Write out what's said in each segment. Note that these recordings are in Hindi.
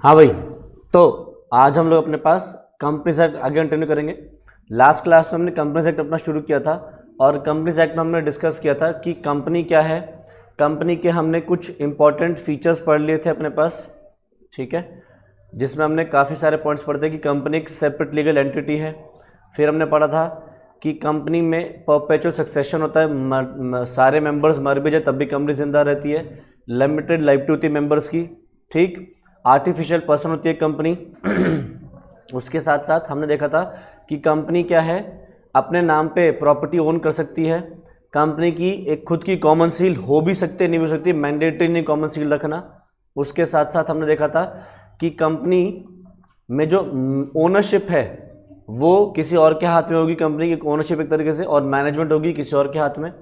हाँ भाई, तो आज हम लोग अपने पास कंपनीज एक्ट आगे कंटिन्यू करेंगे। लास्ट क्लास में हमने कंपनीज एक्ट अपना शुरू किया था और कंपनीज एक्ट में हमने डिस्कस किया था कि कंपनी क्या है। कंपनी के हमने कुछ इंपॉर्टेंट फीचर्स पढ़ लिए थे अपने पास, ठीक है, जिसमें हमने काफ़ी सारे पॉइंट्स पढ़े थे कि कंपनी एक सेपरेट लीगल एंटिटी है। फिर हमने पढ़ा था कि कंपनी में परपेचुअल सक्सेशन होता है, सारे मेंबर्स मर भी जाए तब भी कंपनी जिंदा रहती है। लिमिटेड लाइबिलिटी होती है मेंबर्स की, ठीक। आर्टिफिशियल पर्सन होती है कंपनी। उसके साथ साथ हमने देखा था कि कंपनी क्या है, अपने नाम पे प्रॉपर्टी ओन कर सकती है। कंपनी की एक खुद की कॉमन सील हो भी सकती है, नहीं हो सकती, मैंडेटरी नहीं कॉमन सील रखना। उसके साथ साथ हमने देखा था कि कंपनी में जो ओनरशिप है वो किसी और के हाथ में होगी, कंपनी की ओनरशिप एक तरीके से, और मैनेजमेंट होगी किसी और के हाथ में।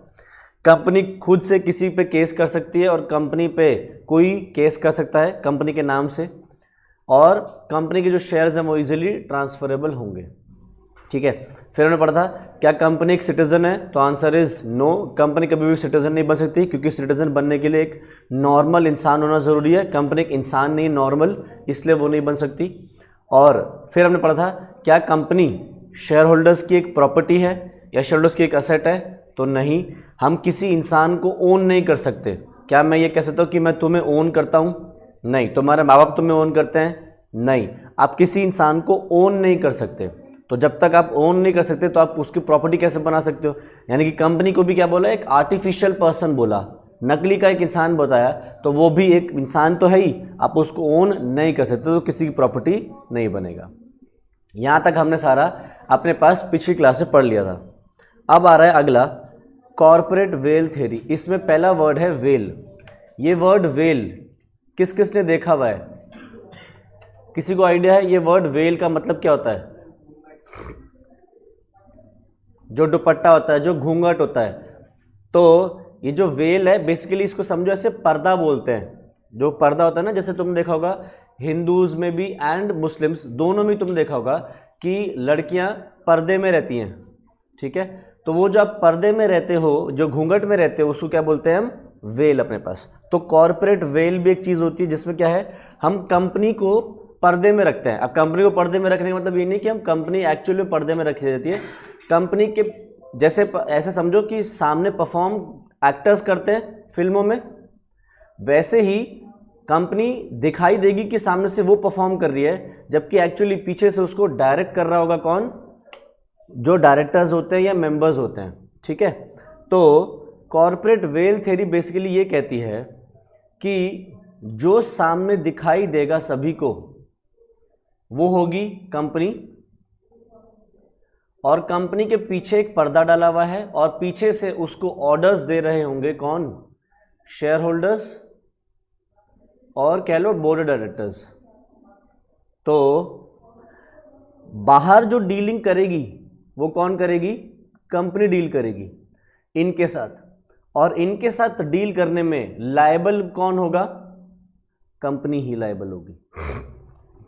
कंपनी खुद से किसी पे केस कर सकती है और कंपनी पे कोई केस कर सकता है कंपनी के नाम से, और कंपनी के जो शेयर्स हैं वो इजीली ट्रांसफरेबल होंगे, ठीक है। फिर हमने पढ़ा था क्या कंपनी एक सिटीजन है, तो आंसर इज नो। कंपनी कभी भी सिटीजन नहीं बन सकती क्योंकि सिटीजन बनने के लिए एक नॉर्मल इंसान होना ज़रूरी है। कंपनी एक इंसान नहीं, नॉर्मल, इसलिए वो नहीं बन सकती। और फिर हमने पढ़ा था क्या कंपनी शेयर होल्डर्स की एक प्रॉपर्टी है या शेयर होल्डर्स की एक असेट है, तो नहीं। हम किसी इंसान को ओन नहीं कर सकते। क्या मैं ये कह सकता हूँ कि मैं तुम्हें ओन करता हूँ? नहीं। तुम्हारे माँ बाप तुम्हें ओन करते हैं? नहीं। आप किसी इंसान को ओन नहीं कर सकते। तो जब तक आप ओन नहीं कर सकते तो आप उसकी प्रॉपर्टी कैसे बना सकते हो? यानी कि कंपनी को भी क्या बोला, एक आर्टिफिशियल पर्सन बोला, नकली का एक इंसान बताया, तो वो भी एक इंसान तो है ही, आप उसको ओन नहीं कर सकते तो किसी की प्रॉपर्टी नहीं बनेगा। यहाँ तक हमने सारा अपने पास पिछली क्लास से पढ़ लिया था। अब आ रहा है अगला, कॉर्पोरेट वेल थ्योरी। इसमें पहला वर्ड है वेल। ये वर्ड वेल किस किस ने देखा हुआ है? किसी को आइडिया है ये वर्ड वेल का मतलब क्या होता है? जो दुपट्टा होता है, जो घूंघट होता है। तो ये जो वेल है बेसिकली इसको समझो ऐसे पर्दा बोलते हैं। जो पर्दा होता है ना, जैसे तुमने देखा होगा हिंदूज में भी एंड मुस्लिम्स दोनों में तुमने देखा होगा कि लड़कियां पर्दे में रहती हैं, ठीक है। तो वो जो आप पर्दे में रहते हो, जो घूंघट में रहते हो, उसको क्या बोलते हैं हम? वेल अपने पास। तो कॉर्पोरेट वेल भी एक चीज़ होती है जिसमें क्या है, हम कंपनी को पर्दे में रखते हैं। अब कंपनी को पर्दे में रखने का मतलब ये नहीं कि हम कंपनी एक्चुअली में पर्दे में रखी जाती है। कंपनी के जैसे ऐसे समझो कि सामने परफॉर्म एक्टर्स करते हैं फिल्मों में, वैसे ही कंपनी दिखाई देगी कि सामने से वो परफॉर्म कर रही है, जबकि एक्चुअली पीछे से उसको डायरेक्ट कर रहा होगा कौन? जो डायरेक्टर्स होते हैं या मेंबर्स होते हैं, ठीक है। तो कॉर्पोरेट वेल थ्योरी बेसिकली ये कहती है कि जो सामने दिखाई देगा सभी को वो होगी कंपनी, और कंपनी के पीछे एक पर्दा डाला हुआ है और पीछे से उसको ऑर्डर्स दे रहे होंगे कौन? शेयर होल्डर्स और कह लो बोर्ड डायरेक्टर्स। तो बाहर जो डीलिंग करेगी वो कौन करेगी? कंपनी डील करेगी इनके साथ, और इनके साथ डील करने में लायबल कौन होगा? कंपनी ही लायबल होगी।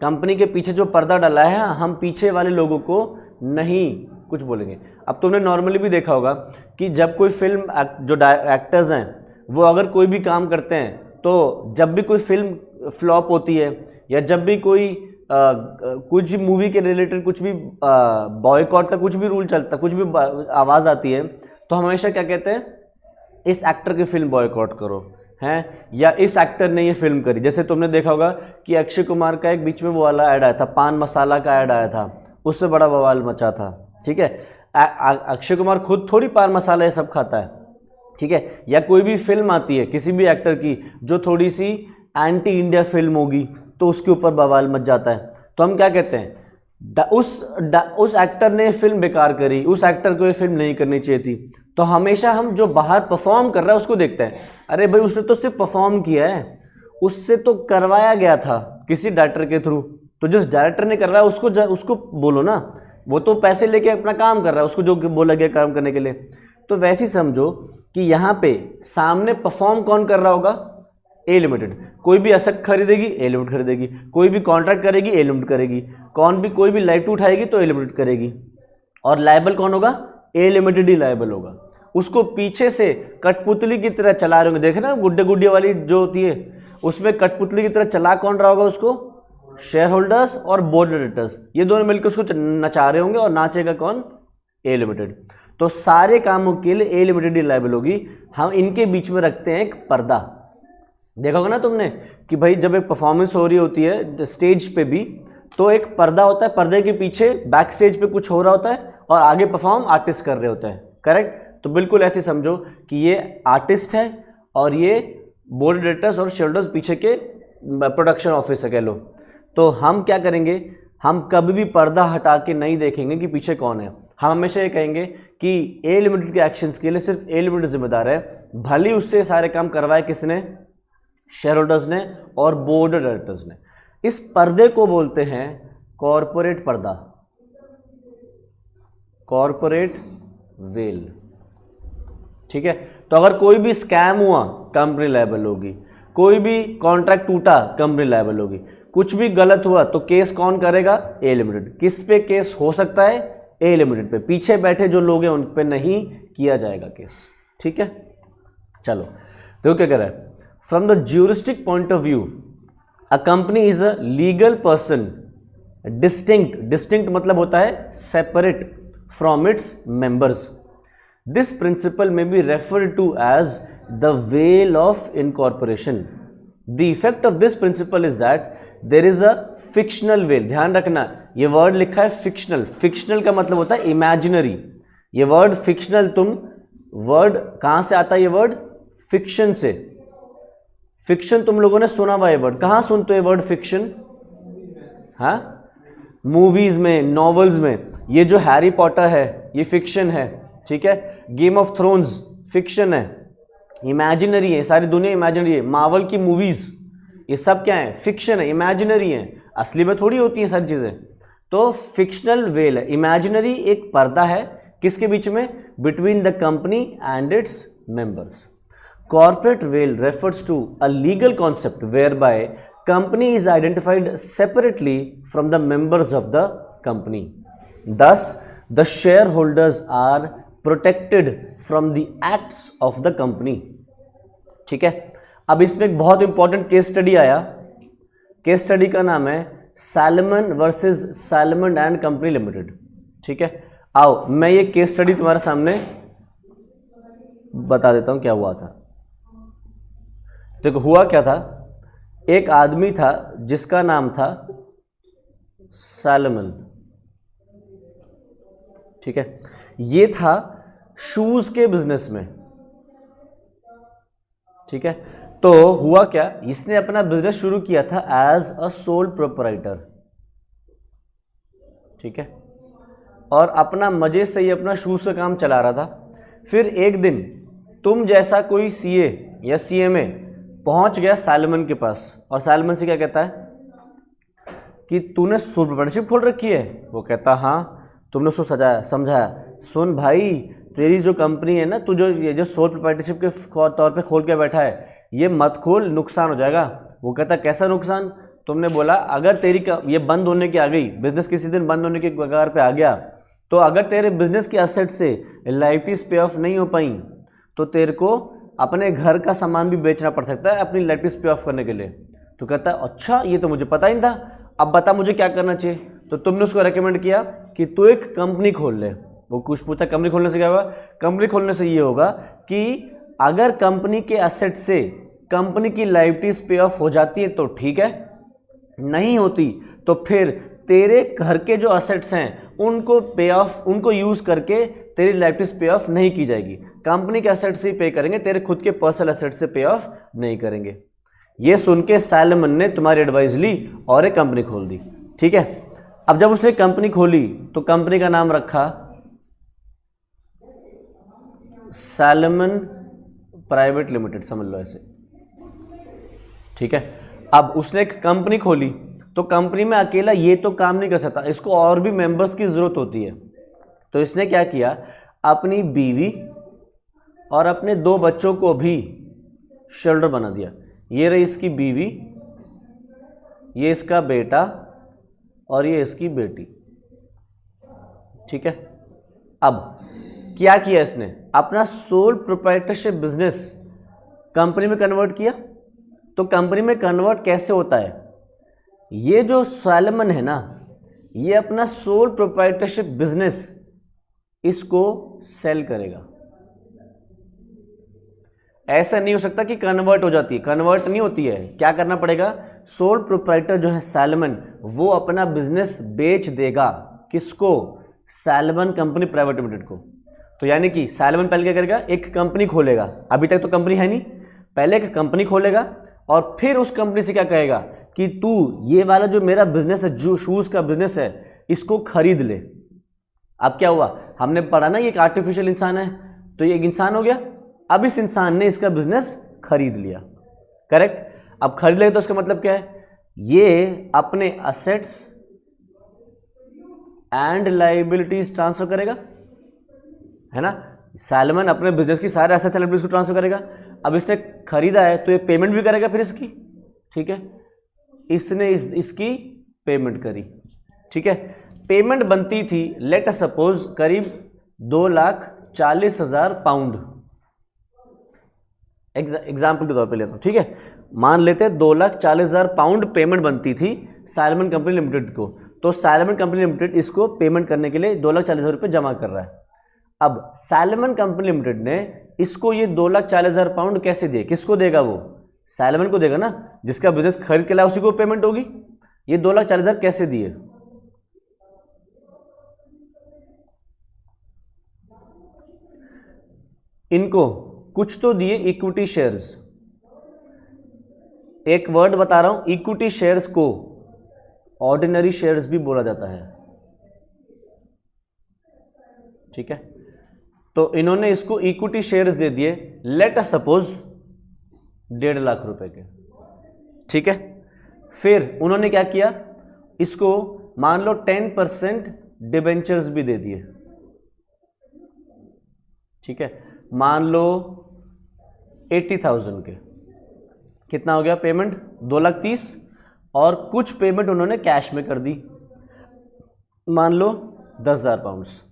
कंपनी के पीछे जो पर्दा डाला है, हम पीछे वाले लोगों को नहीं कुछ बोलेंगे। अब तुमने नॉर्मली भी देखा होगा कि जब कोई फिल्म जो एक्टर्स हैं वो अगर कोई भी काम करते हैं, तो जब भी कोई फिल्म फ्लॉप होती है या जब भी कोई कुछ भी मूवी के रिलेटेड कुछ भी बॉयकॉट का कुछ भी रूल चलता, कुछ भी आवाज़ आती है, तो हमेशा क्या कहते हैं? इस एक्टर की फिल्म बॉयकॉट करो, हैं, या इस एक्टर ने ये फिल्म करी। जैसे तुमने देखा होगा कि अक्षय कुमार का एक बीच में वो वाला ऐड आया था, पान मसाला का ऐड आया था, उससे बड़ा बवाल मचा था, ठीक है। अक्षय कुमार खुद थोड़ी पान मसाला ये सब खाता है, ठीक है। या कोई भी फिल्म आती है किसी भी एक्टर की जो थोड़ी सी एंटी इंडिया फिल्म होगी, तो उसके ऊपर बवाल मच जाता है। तो हम क्या कहते हैं? उस एक्टर ने फिल्म बेकार करी, उस एक्टर को ये फिल्म नहीं करनी चाहिए थी। तो हमेशा हम जो बाहर परफॉर्म कर रहा है उसको देखते हैं। अरे भाई उसने तो सिर्फ परफॉर्म किया है, उससे तो करवाया गया था किसी डायरेक्टर के थ्रू, तो जिस डायरेक्टर ने करवाया उसको बोलो ना, वो तो पैसे लेके अपना काम कर रहा है, उसको जो बोला गया काम करने के लिए। तो वैसे ही समझो कि यहाँ पे सामने परफॉर्म कौन कर रहा होगा? ए लिमिटेड। कोई भी एसेट खरीदेगी ए लिमिटेड खरीदेगी, कोई भी कॉन्ट्रैक्ट करेगी ए लिमिटेड करेगी, कोई भी लाइट उठाएगी तो ए लिमिटेड करेगी, और लायबल कौन होगा? ए लिमिटेड ही लायबल होगा। उसको पीछे से कठपुतली की तरह चला रहे होंगे, देखे ना गुड्डे गुड्डिया वाली जो होती है, उसमें कठपुतली की तरह चला कौन रहा होगा उसको? शेयर होल्डर्स और बोर्ड डायरेक्टर्स, ये दोनों मिलकर उसको नचा रहे होंगे और नाचेगा कौन? ए लिमिटेड। तो सारे कामों के लिए ए लिमिटेड ही लायबल होगी। हम इनके बीच में रखते हैं एक पर्दा। देखा होगा ना तुमने कि भाई जब एक परफॉर्मेंस हो रही होती है स्टेज पे भी, तो एक पर्दा होता है, पर्दे के पीछे बैक स्टेज पे कुछ हो रहा होता है और आगे परफॉर्म आर्टिस्ट कर रहे होते हैं, करेक्ट? तो बिल्कुल ऐसे समझो कि ये आर्टिस्ट है और ये बोर्ड डायरेक्टर्स और शेयरहोल्डर्स पीछे के प्रोडक्शन ऑफिस है कह लो। तो हम क्या करेंगे, हम कभी भी पर्दा हटा के नहीं देखेंगे कि पीछे कौन है। हम हमेशा ये कहेंगे कि ए लिमिटेड के एक्शंस के लिए सिर्फ ए लिमिटेड जिम्मेदार है, भले उससे सारे काम करवाए किसने? शेयर होल्डर्स ने और बोर्ड डायरेक्टर्स ने। इस पर्दे को बोलते हैं कॉरपोरेट पर्दा, कॉरपोरेट वेल, ठीक है? तो अगर कोई भी स्कैम हुआ कंपनी लायबल होगी, कोई भी कॉन्ट्रैक्ट टूटा कंपनी लायबल होगी, कुछ भी गलत हुआ तो केस कौन करेगा? ए लिमिटेड। किस पे केस हो सकता है? ए लिमिटेड पे। पीछे बैठे जो लोग हैं उन पे नहीं किया जाएगा केस, ठीक है? चलो देखो क्या कह रहा है, from the juristic point of view a company is a legal person distinct, distinct मतलब होता है separate from its members. This principle may be referred to as the veil of incorporation. The effect of this principle is that there is a fictional veil। ध्यान रखना ये वर्ड लिखा है fictional, fictional का मतलब होता है imaginary। ये वर्ड fictional, तुम वर्ड कहां से आता है? ये वर्ड fiction से। fiction तुम लोगों ने सुना हुआ, ये वर्ड कहां सुनते हो? ये वर्ड fiction, हाँ, मूवीज में, नॉवेल्स में। ये जो हैरी पॉटर है ये फिक्शन है, ठीक है? गेम ऑफ थ्रोन्स फिक्शन है, इमेजिनरी है, सारी दुनिया इमेजिनरी है। मार्वल की मूवीज ये सब क्या है? फिक्शन है, इमेजिनरी है, असली में थोड़ी होती है सारी चीजें। तो फिक्शनल वेल है, इमेजिनरी एक पर्दा है किसके बीच में? Between the company and its members. Corporate veil refers to a legal concept whereby company is identified separately from the members of the company. Thus, the shareholders are protected from the acts of the company। ठीक है? अब इसमें एक बहुत इंपॉर्टेंट केस स्टडी आया। केस स्टडी का नाम है salmon versus salmon and company limited. ठीक है, आओ मैं ये केस स्टडी तुम्हारे सामने बता देता हूं क्या हुआ था। देखो हुआ क्या था, एक आदमी था जिसका नाम था सैलमन। ठीक है, ये था शूज के बिजनेस में। ठीक है, तो हुआ क्या, इसने अपना बिजनेस शुरू किया था एज अ सोल प्रोपराइटर। ठीक है, और अपना मजे से ही अपना शूज का काम चला रहा था। फिर एक दिन तुम जैसा कोई सीए या सीएमए पहुंच गया सैलमन के पास और सैलमन से क्या कहता है कि तूने सोल प्रोपराइटरशिप खोल रखी है। वो कहता हाँ। तुमने उसको समझाया, सुन भाई तेरी जो कंपनी है ना, तू जो ये जो सोल प्रोपराइटरशिप के तौर पे खोल के बैठा है, ये मत खोल, नुकसान हो जाएगा। वो कहता कैसा नुकसान? तुमने बोला अगर तेरी ये बंद होने की आ गई, बिजनेस किसी दिन बंद होने के कगार पे आ गया, तो अगर तेरे बिजनेस की एसेट से लाइबिलिटीज पे ऑफ नहीं हो पाई तो तेरे को अपने घर का सामान भी बेचना पड़ सकता है अपनी लाइबिलिटीज पे ऑफ करने के लिए। तो कहता है अच्छा, ये तो मुझे पता ही नहीं था, अब बता मुझे क्या करना चाहिए। तो तुमने उसको रेकमेंड किया कि तू एक कंपनी खोल ले। वो कुछ पूछा कंपनी खोलने से क्या होगा? कंपनी खोलने से ये होगा कि अगर कंपनी के एसेट से कंपनी की लाइबिलिटीज पे ऑफ हो जाती है तो ठीक है, नहीं होती तो फिर तेरे घर के जो एसेट्स हैं उनको पे ऑफ, उनको यूज करके तेरी लाइबिलिटीज पे ऑफ नहीं की जाएगी। कंपनी के एसेट से ही पे करेंगे, तेरे खुद के पर्सनल एसेट से पे ऑफ नहीं करेंगे। ये सुन के सैलमन ने तुम्हारी एडवाइस ली और एक कंपनी खोल दी। ठीक है, अब जब उसने कंपनी खोली तो कंपनी का नाम रखा सैलमन प्राइवेट लिमिटेड, समझ लो ऐसे। ठीक है, अब उसने एक कंपनी खोली तो कंपनी में अकेला ये तो काम नहीं कर सकता, इसको और भी मेंबर्स की जरूरत होती है। तो इसने क्या किया, अपनी बीवी और अपने 2 बच्चों को भी शेयरहोल्डर बना दिया। ये रही इसकी बीवी, ये इसका बेटा और ये इसकी बेटी। ठीक है, अब क्या किया इसने, अपना सोल प्रोप्राइटरशिप बिजनेस कंपनी में कन्वर्ट किया। तो कंपनी में कन्वर्ट कैसे होता है, ये जो सैलमन है ना, ये अपना सोल प्रोप्राइटरशिप बिजनेस इसको सेल करेगा। ऐसा नहीं हो सकता कि कन्वर्ट हो जाती है, कन्वर्ट नहीं होती है। क्या करना पड़ेगा, सोल प्रोप्राइटर जो है सैलमन, वो अपना बिजनेस बेच देगा। किसको? सैलमन कंपनी प्राइवेट लिमिटेड को। तो यानी कि सैलमन पहले क्या करेगा, एक कंपनी खोलेगा। अभी तक तो कंपनी है नहीं, पहले एक कंपनी खोलेगा और फिर उस कंपनी से क्या कहेगा कि तू ये वाला जो मेरा बिजनेस है, जो शूज़ का बिजनेस है, इसको खरीद ले। अब क्या हुआ, हमने पढ़ा ना ये एक आर्टिफिशियल इंसान है, तो ये एक इंसान हो गया। अब इस इंसान ने इसका बिजनेस खरीद लिया, करेक्ट। अब खरीद ले तो इसका मतलब क्या है, ये अपने असेट्स एंड लायबिलिटीज ट्रांसफर करेगा, है ना। सैलमन अपने बिजनेस की सारे एसेट्स एंड लायबिलिटीज को ट्रांसफर करेगा। अब इसने खरीदा है तो ये पेमेंट भी करेगा फिर इसकी, ठीक है। इसने इसकी पेमेंट करी, ठीक है। पेमेंट बनती थी लेट अस सपोज करीब 2,40,000 पाउंड, एग्जाम्पल के तौर पे लेता हूँ, ठीक है। मान लेते हैं 2,40,000 पाउंड पेमेंट बनती थी सैलमन कंपनी लिमिटेड को। तो सैलमन कंपनी लिमिटेड इसको पेमेंट करने के लिए 2,40,000 रुपये जमा कर रहा है। अब सैलमन कंपनी लिमिटेड ने इसको ये 2,40,000 पाउंड कैसे दिए, किसको देगा? वो सैलमन को देगा ना, जिसका बिजनेस खरीद के लाया उसी को पेमेंट होगी। ये 2,40,000 कैसे दिए? इनको कुछ तो दिए इक्विटी शेयर्स। एक वर्ड बता रहा हूं, इक्विटी शेयर्स को ऑर्डिनरी शेयर्स भी बोला जाता है, ठीक है। तो इन्होंने इसको इक्विटी शेयर्स दे दिए, लेट अस सपोज 1.5 लाख रुपए के, ठीक है। फिर उन्होंने क्या किया, इसको मान लो 10% डिबेंचर्स भी दे दिए, ठीक है। मान लो 80,000 के, कितना हो गया पेमेंट? 2,30,000। और कुछ पेमेंट उन्होंने कैश में कर दी, मान लो 10,000 पाउंड्स।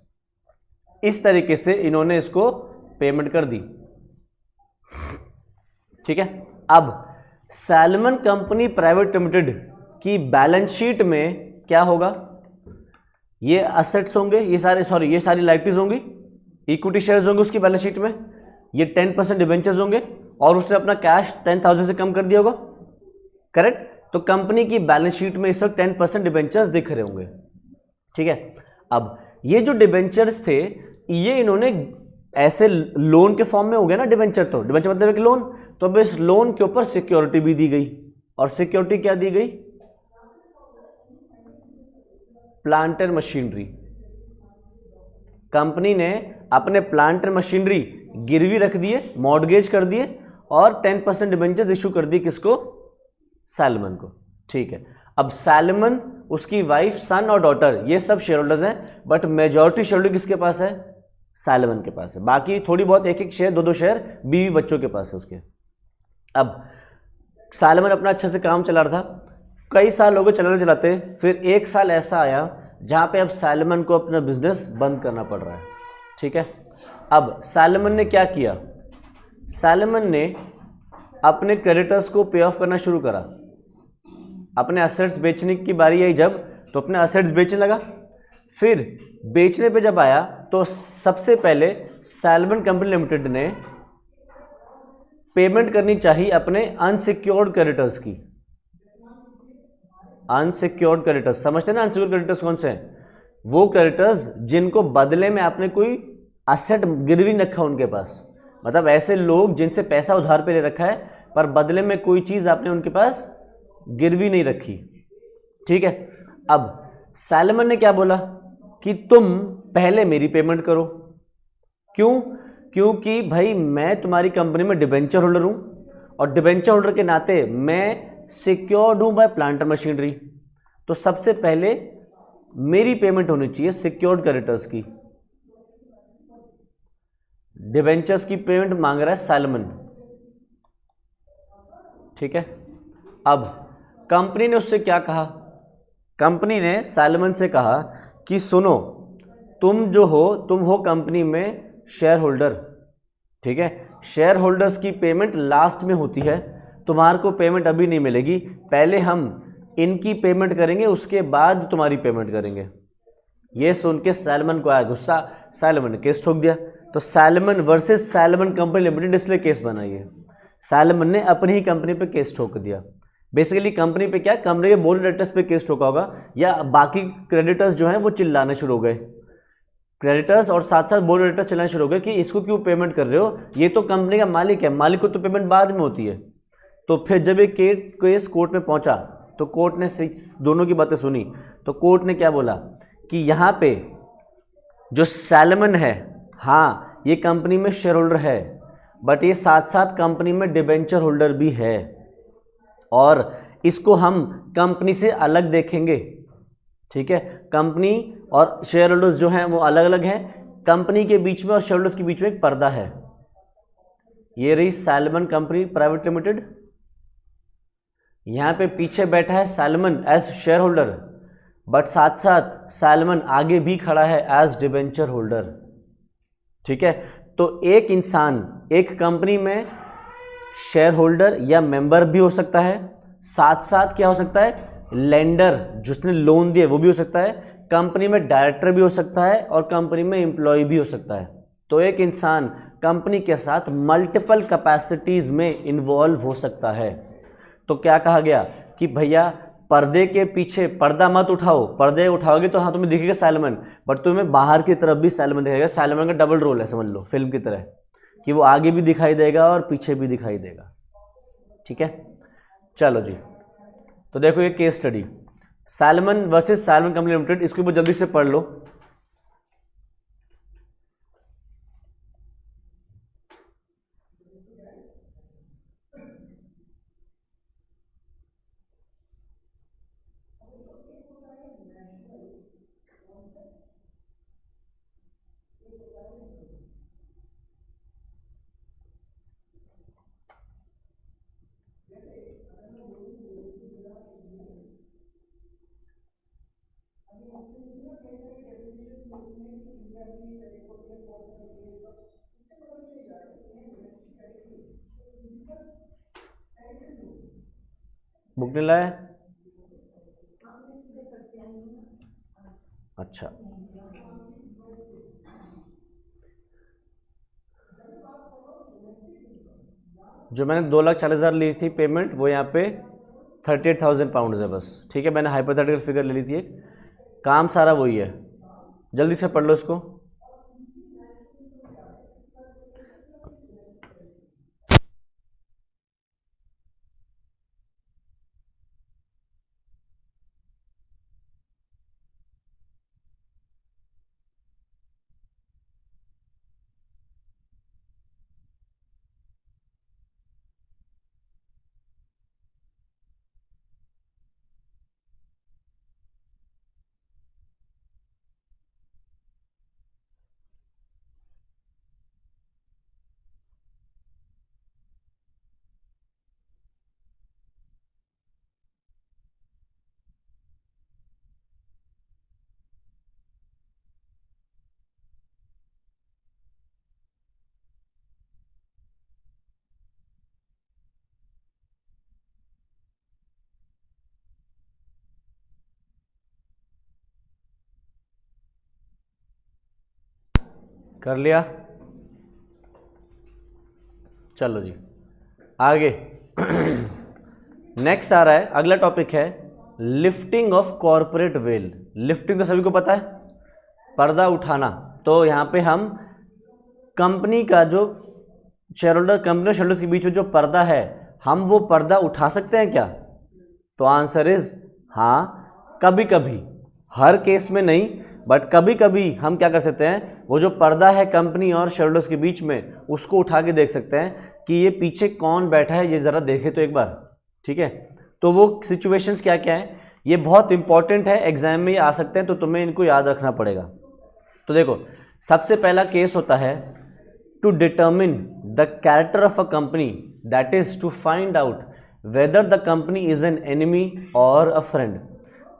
इस तरीके से इन्होंने इसको पेमेंट कर दी, ठीक है। अब सैलमन कंपनी प्राइवेट लिमिटेड की बैलेंस शीट में क्या होगा, ये असेट्स होंगे, ये सारी लाइबिलिटीज होंगी, इक्विटी शेयर्स होंगे उसकी बैलेंस शीट में, ये 10% डिबेंचर्स होंगे और उसने अपना कैश 10,000 से कम कर दिया होगा, करेक्ट। तो कंपनी की बैलेंस शीट में इस वक्त 10% डिबेंचर्स दिख रहे होंगे, ठीक है। अब ये जो डिबेंचर्स थे, ये इन्होंने ऐसे लोन के फॉर्म में हो गया ना डिबेंचर, तो डिबेंचर मतलब एक लोन। तो अब इस लोन के ऊपर सिक्योरिटी भी दी गई, और सिक्योरिटी क्या दी गई? Plant and machinery. कंपनी ने अपने प्लांट एंड मशीनरी गिरवी रख दिए, मॉर्गेज कर दिए, और 10% डिबेंचर्स इशू कर दिए, किसको? सैलमन को, ठीक है। अब सैलमन, उसकी वाइफ, सन और डॉटर, ये सब शेयर होल्डर्स हैं, बट मेजॉरिटी शेयर होल्डिंग किसके पास है? सैलमन के पास है। बाकी थोड़ी बहुत एक एक शेयर, 2-2 शेयर बीवी बच्चों के पास है उसके। अब सैलमन अपना अच्छे से काम चला रहा था, कई साल हो गए चलाते चलाते, फिर एक साल ऐसा आया जहां पे अब सैलमन को अपना बिजनेस बंद करना पड़ रहा है, ठीक है। अब सैलमन ने क्या किया, सैलमन ने अपने क्रेडिटर्स को पे ऑफ करना शुरू करा। अपने असेट्स बेचने की बारी आई जब, तो अपने असेट्स बेचने लगा। फिर बेचने पे जब आया तो सबसे पहले सैलमन कंपनी लिमिटेड ने पेमेंट करनी चाहिए अपने अनसिक्योर्ड क्रेडिटर्स की। अनसिक्योर्ड क्रेडिटर्स समझते हैं ना, अनसिक्योर्ड क्रेडिटर्स कौन से हैं? वो क्रेडिटर्स जिनको बदले में आपने कोई असेट गिरवी नहीं रखा उनके पास, मतलब ऐसे लोग जिनसे पैसा उधार पे ले रखा है पर बदले में कोई चीज आपने उनके पास गिरवी नहीं रखी, ठीक है। अब सैलमन ने क्या बोला कि तुम पहले मेरी पेमेंट करो। क्यों? क्योंकि भाई मैं तुम्हारी कंपनी में डिबेंचर होल्डर हूं, और डिबेंचर होल्डर के नाते मैं सिक्योर्ड हूं बाय प्लांट मशीनरी। तो सबसे पहले मेरी पेमेंट होनी चाहिए सिक्योर्ड क्रेडिटर्स की। डिबेंचर्स की पेमेंट मांग रहा है सैलमन, ठीक है। अब कंपनी ने उससे क्या कहा, कंपनी ने सैलमन से कहा कि सुनो, तुम जो हो, तुम हो कंपनी में शेयर होल्डर, ठीक है। शेयर होल्डर्स की पेमेंट लास्ट में होती है, तुम्हारे को पेमेंट अभी नहीं मिलेगी, पहले हम इनकी पेमेंट करेंगे, उसके बाद तुम्हारी पेमेंट करेंगे। ये सुन के सैलमन को आया गुस्सा, सैलमन ने केस ठोक दिया। तो salmon versus salmon company limited इसलिए केस बनाइए। सैलमन ने अपनी ही कंपनी पे केस ठोक दिया। बेसिकली कंपनी पे क्या, कंपनी के बोर्ड डायरेक्टर्स पे केस ठोका होगा, या बाकी क्रेडिटर्स जो हैं वो चिल्लाने शुरू हो गए। क्रेडिटर्स और साथ साथ बोर्ड डायरेक्टर चिल्लाने शुरू हो गए कि इसको क्यों पेमेंट कर रहे हो, ये तो कंपनी का मालिक है, मालिक को तो पेमेंट बाद में होती है। तो फिर जब ये केस कोर्ट में पहुंचा तो कोर्ट ने दोनों की बातें सुनी। तो कोर्ट ने क्या बोला कि यहाँ पे जो सैलमन है, हाँ ये कंपनी में शेयर होल्डर है, बट ये साथ साथ कंपनी में डिबेंचर होल्डर भी है, और इसको हम कंपनी से अलग देखेंगे। ठीक है, कंपनी और शेयर होल्डर्स जो हैं वो अलग अलग हैं। कंपनी के बीच में और शेयर होल्डर्स के बीच में एक पर्दा है। ये रही सैलमन कंपनी प्राइवेट लिमिटेड। यहां पे पीछे बैठा है Salomon as shareholder, but साथ साथ सैलमन आगे भी खड़ा है एज डिबेंचर होल्डर। ठीक है, तो एक इंसान एक कंपनी में शेयर होल्डर या मेंबर भी हो सकता है, साथ साथ क्या हो सकता है, लेंडर जिसने लोन दिया वो भी हो सकता है, कंपनी में डायरेक्टर भी हो सकता है, और कंपनी में एम्प्लॉय भी हो सकता है। तो एक इंसान कंपनी के साथ मल्टीपल कैपेसिटीज में इन्वॉल्व हो सकता है। तो क्या कहा गया कि भैया पर्दे के पीछे पर्दा मत उठाओ, पर्दे उठाओगे तो हाँ तुम्हें दिखेगा सैलमन, बट तुम्हें बाहर की तरफ भी सैलमन दिखेगा। सैलमन का डबल रोल है, समझ लो फिल्म की तरह, कि वो आगे भी दिखाई देगा और पीछे भी दिखाई देगा। ठीक है, चलो जी, तो देखो ये case study salmon versus salmon company limited, इसको भी जल्दी से पढ़ लो। बुक नहीं लाया? अच्छा, जो मैंने 2,40,000 ली थी पेमेंट, वो यहाँ पे 38,000 पाउंड है बस। ठीक है, मैंने हाइपोथेटिकल फिगर ले ली थी एक, काम सारा वही है। जल्दी से पढ़ लो इसको। कर लिया? चलो जी आगे। नेक्स्ट आ रहा है, अगला टॉपिक है lifting of corporate veil. Lifting तो सभी को पता है, पर्दा उठाना। तो यहाँ पे हम कंपनी का जो शेयर होल्डर, कंपनी और शेयर होल्डर्स के बीच में जो पर्दा है, हम वो पर्दा उठा सकते हैं क्या? तो आंसर इज हाँ, कभी कभी, हर केस में नहीं, बट कभी कभी हम क्या कर सकते हैं, वो जो पर्दा है कंपनी और शेयर होल्डर्स के बीच में, उसको उठा के देख सकते हैं कि ये पीछे कौन बैठा है, ये ज़रा देखे तो एक बार। ठीक है, तो वो सिचुएशंस क्या क्या हैं, ये बहुत इंपॉर्टेंट है, एग्जाम में ये आ सकते हैं, तो तुम्हें इनको याद रखना पड़ेगा। तो देखो, सबसे पहला केस होता है to determine the character of a company, that is to find out whether the company is an enemy or a friend.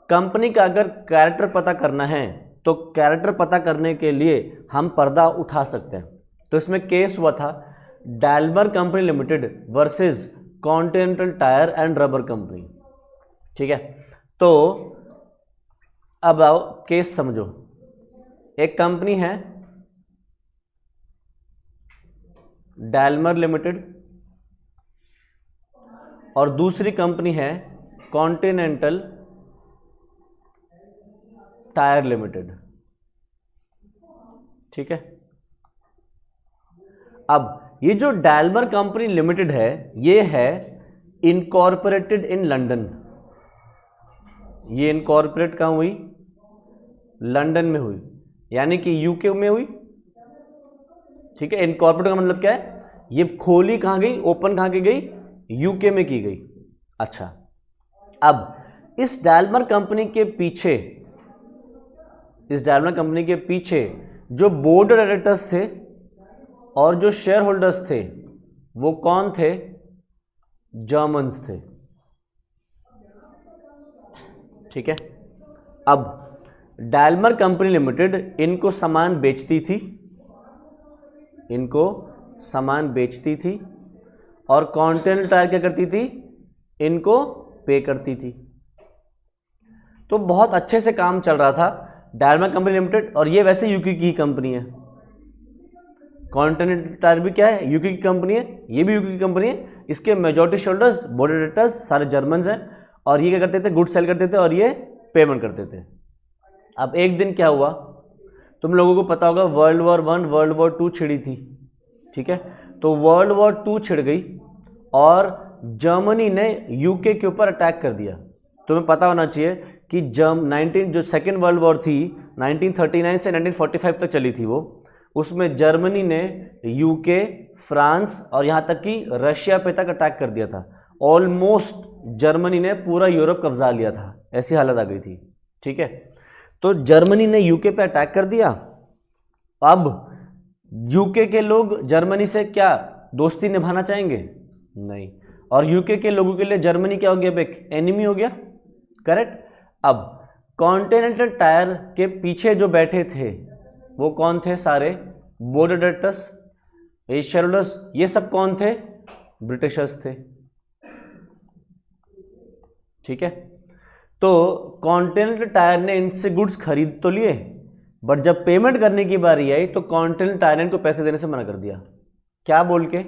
Company का अगर कैरेक्टर पता करना है, तो कैरेक्टर पता करने के लिए हम पर्दा उठा सकते हैं। तो इसमें केस हुआ था Daimler Company Limited versus Continental Tyre and Rubber Company. ठीक है, तो अब आओ केस समझो। एक कंपनी है डालमर लिमिटेड और दूसरी कंपनी है कॉन्टिनेंटल टायर लिमिटेड। ठीक है, अब ये जो डालमर कंपनी लिमिटेड है ये है इनकॉर्पोरेटेड इन लंदन। ये इनकॉर्पोरेट कहाँ हुई? लंदन में हुई, यानी कि यूके में हुई। ठीक है, इनकॉर्पोरेट का मतलब क्या है? ये खोली कहाँ गई, ओपन कहाँ की गई? यूके में की गई। अच्छा, अब इस डालमर कंपनी के पीछे जो बोर्ड डायरेक्टर्स थे और जो शेयर होल्डर्स थे वो कौन थे? जर्मन्स थे। ठीक है, अब डालमर कंपनी लिमिटेड इनको सामान बेचती थी और कॉन्टिनेंटल टायर क्या करती थी? इनको पे करती थी। तो बहुत अच्छे से काम चल रहा था डालमर कंपनी लिमिटेड, और ये वैसे यूके की कंपनी है। कॉन्टिनेंटल टायर भी क्या है? यूके की कंपनी है, ये भी यूके की कंपनी है। इसके majority shareholders, board of directors सारे जर्मन्स हैं, और ये क्या करते थे? गुड सेल करते थे और ये पेमेंट करते थे। अब एक दिन क्या हुआ, तुम लोगों को पता होगा वर्ल्ड वॉर 1 वर्ल्ड वॉर 2 छिड़ी थी। ठीक है, तो वर्ल्ड वॉर 2 छिड़ गई और जर्मनी ने यूके के ऊपर अटैक कर दिया। तुम्हें पता होना चाहिए कि जो सेकेंड वर्ल्ड वॉर थी 1939 से 1945 तक चली थी, वो उसमें जर्मनी ने यूके, फ्रांस और यहाँ तक कि रशिया पे तक अटैक कर दिया था। ऑलमोस्ट जर्मनी ने पूरा यूरोप कब्जा लिया था, ऐसी हालत आ गई थी। ठीक है, तो जर्मनी ने यूके पे अटैक कर दिया। अब यूके के लोग जर्मनी से क्या दोस्ती निभाना चाहेंगे? नहीं। और यूके के लोगों के लिए जर्मनी क्या हो गया? एक एनिमी हो गया। करेक्ट। अब कॉन्टिनेंटल टायर के पीछे जो बैठे थे वो कौन थे? सारे board of directors, share holders, ये सब कौन थे? ब्रिटिशर्स थे। ठीक है, तो कॉन्टिनेंटल टायर ने इनसे गुड्स खरीद तो लिए, बट जब पेमेंट करने की बारी आई तो कॉन्टिनेंटल टायर ने इनको पैसे देने से मना कर दिया। क्या बोल के?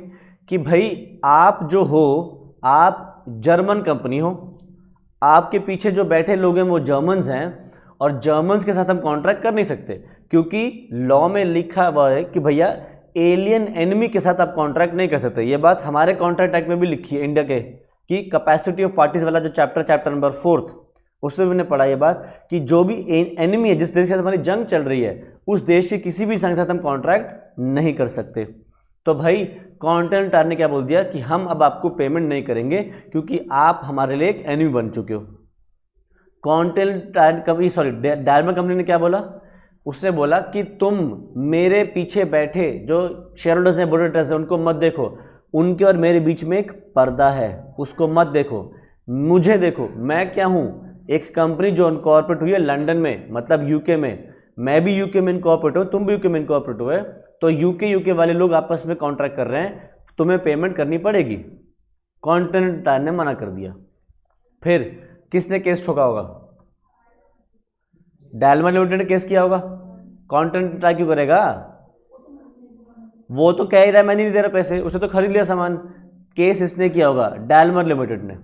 कि भाई आप जो हो, आप जर्मन कंपनी हो, आपके पीछे जो बैठे लोग हैं वो जर्मन्स हैं, और जर्मन्स के साथ हम कॉन्ट्रैक्ट कर नहीं सकते, क्योंकि लॉ में लिखा हुआ है कि भैया एलियन एनिमी के साथ आप कॉन्ट्रैक्ट नहीं कर सकते। ये बात हमारे कॉन्ट्रैक्ट एक्ट में भी लिखी है इंडिया के, कि कैपेसिटी ऑफ पार्टीज वाला जो चैप्टर नंबर 4 उसमें मैंने पढ़ा ये बात कि जो भी एनिमी है, जिस देश के साथ हमारी जंग चल रही है, उस देश के किसी भी संघ के साथ हम कॉन्ट्रैक्ट नहीं कर सकते। तो भाई कॉन्टिनेंटल टायर ने क्या बोल दिया कि हम अब आपको पेमेंट नहीं करेंगे क्योंकि आप हमारे लिए एक एनिमी बन चुके हो। Continental Tyre company, sorry Daimler company ने क्या बोला? उसने बोला कि तुम मेरे पीछे बैठे जो शेयर होल्डर्स हैं, बोर्ड ऑफ डायरेक्टर्स हैं, उनको मत देखो, उनके और मेरे बीच में एक पर्दा है, उसको मत देखो, मुझे देखो। मैं क्या हूँ? एक कंपनी जो इनकॉर्पोरेट हुई है लंदन में, मतलब यूके में। मैं भी यूके में इनकॉर्पोरेट हूँ, तुम भी यूके में इनकॉर्पोरेट हुए, तो यूके वाले लोग आपस में कॉन्ट्रैक्ट कर रहे हैं, तुम्हें पेमेंट करनी पड़ेगी। कॉन्टिनेंटल टायर ने मना कर दिया। फिर किसने केस ठोका होगा? डालमर लिमिटेड ने केस किया होगा। कॉन्टिनेंटल टायर क्यों करेगा? वो तो कह ही रहा है मैं नहीं दे रहा पैसे, उसने तो खरीद लिया सामान। केस इसने किया होगा, डालमर लिमिटेड ने।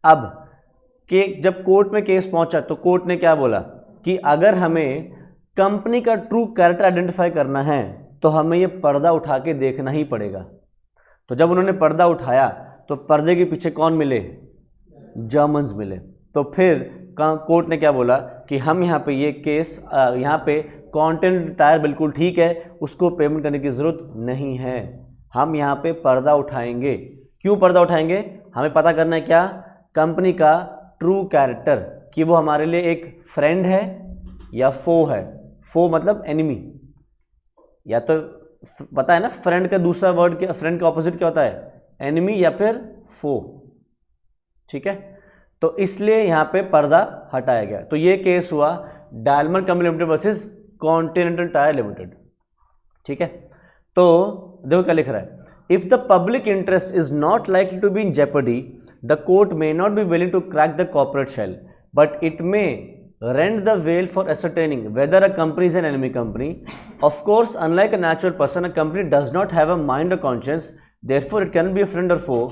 अब जब कोर्ट में केस पहुंचा तो कोर्ट ने क्या बोला कि अगर हमें कंपनी का ट्रू कैरेक्टर आइडेंटिफाई करना है तो हमें ये पर्दा उठा के देखना ही पड़ेगा। तो जब उन्होंने पर्दा उठाया तो पर्दे के पीछे कौन मिले? जर्मन्स मिले। तो फिर कोर्ट ने क्या बोला कि हम यहाँ पे ये केस, यहाँ पे कॉन्टिनेंटल टायर बिल्कुल ठीक है, उसको पेमेंट करने की ज़रूरत नहीं है, हम यहाँ पे पर्दा उठाएंगे। क्यों पर्दा उठाएंगे? हमें पता करना है क्या? कंपनी का ट्रू कैरेक्टर, कि वो हमारे लिए एक फ्रेंड है या फो है। फो मतलब एनिमी, या तो पता है ना फ्रेंड का दूसरा वर्ड, क्या फ्रेंड का ऑपोजिट क्या होता है? एनिमी या फिर फो। ठीक है, तो इसलिए यहाँ पे पर्दा हटाया गया। तो ये केस हुआ Daimler Company Limited versus Continental Tyre Limited. ठीक है, तो देखो क्या लिख रहा है, if the public interest is not likely to be in jeopardy the court may not be willing to crack the corporate shell. but it may rent the veil for ascertaining whether a company is an enemy company. Of course, unlike a natural person, a company does not have a mind or conscience, therefore it can be a friend or foe.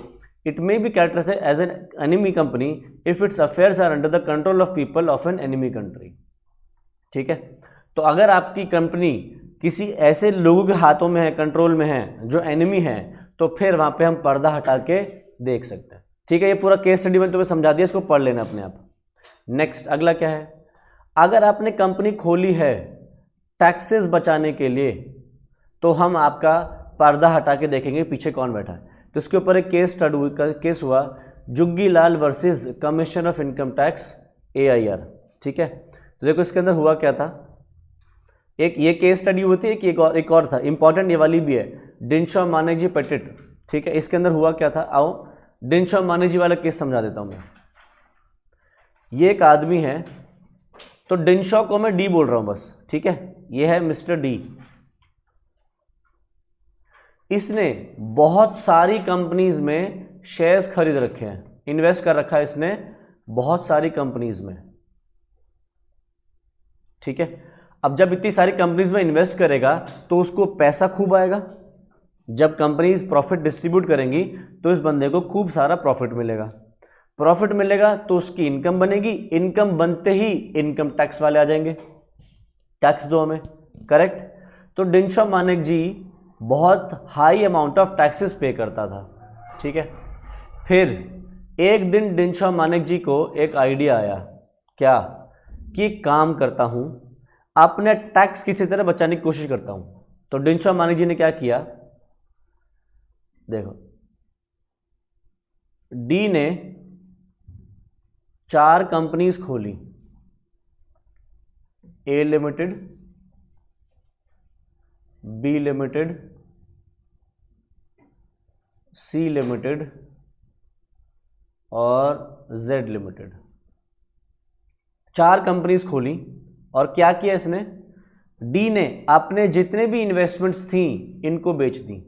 It may be characterized as an enemy company if its affairs are under the control of people of an enemy country. ठीक है, तो अगर आपकी कंपनी किसी ऐसे लोगों के हाथों में है, कंट्रोल में है, जो एनिमी है, तो फिर वहाँ पे हम पर्दा हटा के देख सकते हैं। ठीक है, ये पूरा केस स्टडी मैंने तुम्हें समझा दिया, इसको पढ़ लेना अपने आप। नेक्स्ट अगला क्या है, अगर आपने कंपनी खोली है टैक्सेस बचाने के लिए, तो हम आपका पर्दा हटा के देखेंगे पीछे कौन बैठा है। तो इसके ऊपर एक केस हुआ, Juggi Lal versus Commission of Income Tax AIR। ठीक है, तो देखो इसके अंदर हुआ क्या था, एक ये केस स्टडी हुई थी, एक और था इंपॉर्टेंट, ये वाली भी है, डिनशॉ मानेकजी पेटिट। ठीक है, इसके अंदर हुआ क्या था, आओ डिनशॉ मानेकजी वाला केस समझा देता हूं मैं। ये एक आदमी है, तो डिनशॉ को मैं डी बोल रहा हूं बस। ठीक है, ये है मिस्टर डी। इसने बहुत सारी कंपनीज में शेयर्स खरीद रखे हैं, इन्वेस्ट कर रखा है इसने बहुत सारी कंपनीज में। ठीक है, अब जब इतनी सारी कंपनीज में इन्वेस्ट करेगा तो उसको पैसा खूब आएगा। जब कंपनीज प्रॉफिट डिस्ट्रीब्यूट करेंगी तो इस बंदे को खूब सारा प्रॉफिट मिलेगा। प्रॉफिट मिलेगा तो उसकी इनकम बनेगी, इनकम बनते ही इनकम टैक्स वाले आ जाएंगे, टैक्स दो हमें, करेक्ट। तो डिनशॉ मानेकजी बहुत हाई अमाउंट ऑफ टैक्सेस पे करता था। ठीक है, फिर एक दिन डिनशॉ मानेकजी को एक आइडिया आया, क्या कि काम करता हूं, अपने टैक्स किसी तरह बचाने की कोशिश करता हूं। तो डिनशॉ मानेकजी ने क्या किया, देखो डी ने 4 कंपनीज खोली, A limited, B limited, C limited और Z लिमिटेड। 4 कंपनीज खोली और क्या किया इसने, डी ने अपने जितने भी इन्वेस्टमेंट्स थी इनको बेच दी,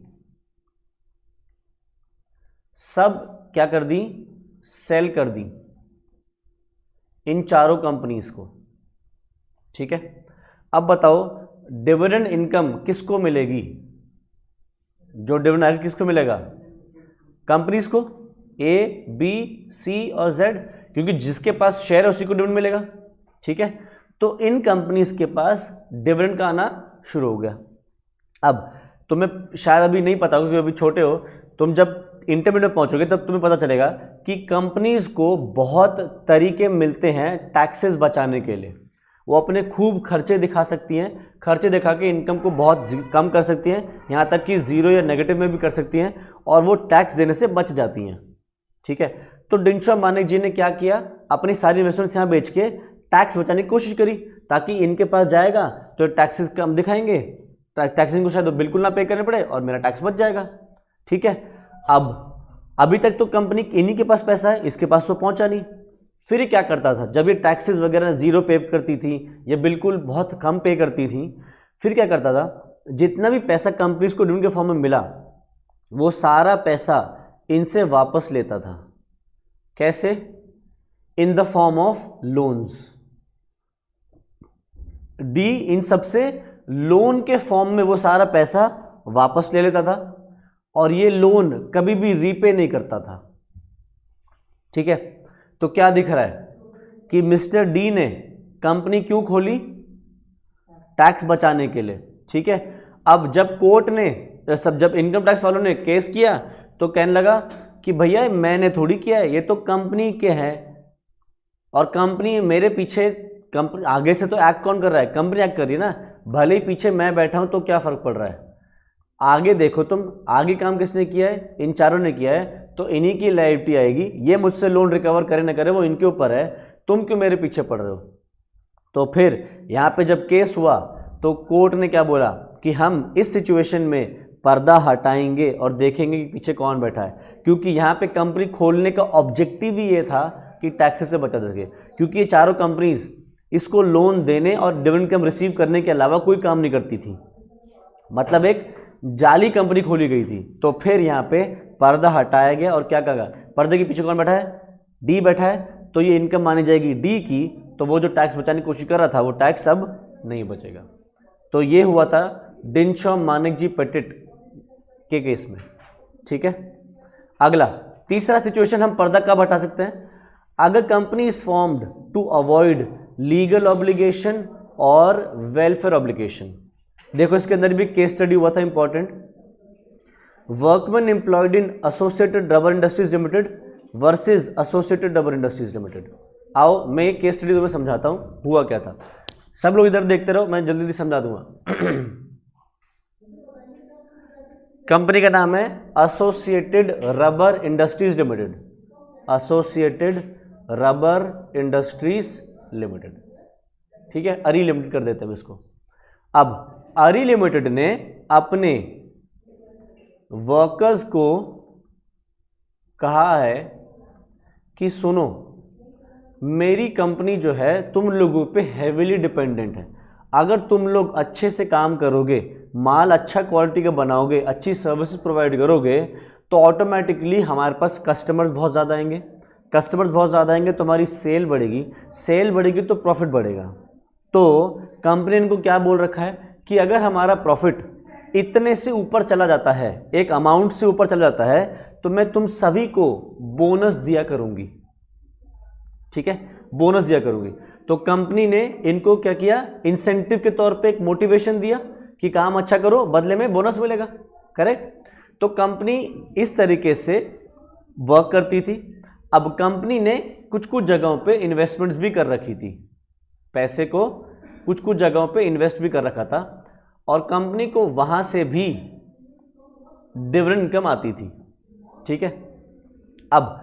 सब क्या कर दी, सेल कर दी इन 4 कंपनीज को। ठीक है, अब बताओ डिविडेंड इनकम किसको मिलेगी, जो डिविडेंड आएगा किसको मिलेगा, कंपनीज को, A, B, C और Z, क्योंकि जिसके पास शेयर है उसी को डिविडेंड मिलेगा। ठीक है, तो इन कंपनीज के पास डिविडेंड का आना शुरू हो गया। अब तुम्हें शायद अभी नहीं पता, क्योंकि अभी छोटे हो, तुम जब इंटरमीडिएट में पहुंचोगे तब तुम्हें पता चलेगा कि कंपनीज को बहुत तरीके मिलते हैं टैक्सेस बचाने के लिए। वो अपने खूब खर्चे दिखा सकती हैं, खर्चे दिखा के इनकम को बहुत कम कर सकती हैं, यहाँ तक कि जीरो या नेगेटिव में भी कर सकती हैं, और वो टैक्स देने से बच जाती हैं। ठीक है, तो डिनशॉ मानेकजी ने क्या किया, अपनी सारी इन्वेस्टमेंट्स यहाँ बेच के टैक्स बचाने की कोशिश करी, ताकि इनके पास जाएगा तो टैक्सेस कम दिखाएंगे, टैक्स इनको शायद बिल्कुल ना पे करने पड़े और मेरा टैक्स बच जाएगा। ठीक है, अब अभी तक तो कंपनी इन्हीं के पास पैसा है, इसके पास तो पहुंचा नहीं। फिर क्या करता था, जब ये टैक्सेस वगैरह जीरो पे करती थी या बिल्कुल बहुत कम पे करती थी, फिर क्या करता था, जितना भी पैसा कंपनीज को डिविडेंड के फॉर्म में मिला वो सारा पैसा इनसे वापस लेता था। कैसे, in the form of loans. डी इन सबसे लोन के फॉर्म में वो सारा पैसा वापस ले लेता था, और ये लोन कभी भी रीपे नहीं करता था। ठीक है, तो क्या दिख रहा है कि मिस्टर डी ने कंपनी क्यों खोली, टैक्स बचाने के लिए। ठीक है, अब जब कोर्ट ने जब इनकम टैक्स वालों ने केस किया तो कहने लगा कि भैया मैंने थोड़ी किया है, ये तो कंपनी के हैं, और कंपनी मेरे पीछे, कंपनी आगे से तो एक्ट कौन कर रहा है, कंपनी एक्ट कर रही है ना, भले ही पीछे मैं बैठा हूं तो क्या फर्क पड़ रहा है। आगे देखो तुम, आगे काम किसने किया है, इन चारों ने किया है, तो इन्हीं की लायबिलिटी आएगी। ये मुझसे लोन रिकवर करे ना करे वो इनके ऊपर है, तुम क्यों मेरे पीछे पड़ रहे हो। तो फिर यहाँ पे जब केस हुआ तो कोर्ट ने क्या बोला कि हम इस सिचुएशन में पर्दा हटाएंगे और देखेंगे कि पीछे कौन बैठा है, क्योंकि यहाँ पे कंपनी खोलने का ऑब्जेक्टिव ही ये था कि टैक्सेस से बचा सके, क्योंकि ये चारों कंपनीज इसको लोन देने और डिविडेंड इनकम रिसीव करने के अलावा कोई काम नहीं करती थी, मतलब एक जाली कंपनी खोली गई थी। तो फिर यहाँ पे पर्दा हटाया गया और क्या कहा, पर्दे के पीछे कौन बैठा है, डी बैठा है। तो ये इनकम मानी जाएगी डी की, तो वो जो टैक्स बचाने की कोशिश कर रहा था वो टैक्स अब नहीं बचेगा। तो ये हुआ था डिनशॉ मानेकजी पेटिट के केस में। ठीक है, अगला तीसरा सिचुएशन, हम पर्दा कब हटा सकते हैं? अगर company is formed to avoid legal obligation or welfare obligation. देखो इसके अंदर भी केस स्टडी हुआ था important, workman employed in associated rubber industries limited versus associated rubber industries limited. आओ मैं एक केस स्टडी तुम्हें समझाता हूँ हुआ क्या था। सब लोग इधर देखते रहो, मैं जल्दी जल्दी समझा दूंगा। कंपनी का नाम है associated rubber industries limited, associated rubber industries limited. ठीक है, अरी लिमिटेड कर देते हैं इसको। अब अरी लिमिटेड ने अपने वर्कर्स को कहा है कि सुनो, मेरी कंपनी जो है तुम लोगों पे हेवीली डिपेंडेंट है। अगर तुम लोग अच्छे से काम करोगे, माल अच्छा क्वालिटी का बनाओगे, अच्छी सर्विसेज प्रोवाइड करोगे, तो ऑटोमेटिकली हमारे पास कस्टमर्स बहुत ज़्यादा आएंगे। कस्टमर्स बहुत ज़्यादा आएंगे तो हमारी सेल बढ़ेगी, सेल बढ़ेगी तो प्रॉफिट बढ़ेगा। तो कंपनी ने इनको क्या बोल रखा है कि अगर हमारा प्रॉफिट इतने से ऊपर चला जाता है, एक अमाउंट से ऊपर चला जाता है, तो मैं तुम सभी को बोनस दिया करूंगी। ठीक है, बोनस दिया करूंगी। तो कंपनी ने इनको क्या किया, इंसेंटिव के तौर पे एक मोटिवेशन दिया कि काम अच्छा करो, बदले में बोनस मिलेगा। करेक्ट। तो कंपनी इस तरीके से वर्क करती थी। अब कंपनी ने कुछ कुछ जगहों पे इन्वेस्टमेंट्स भी कर रखी थी, पैसे को कुछ कुछ जगहों पे इन्वेस्ट भी कर रखा था, और कंपनी को वहां से भी डिविडेंड इनकम आती थी। ठीक है, अब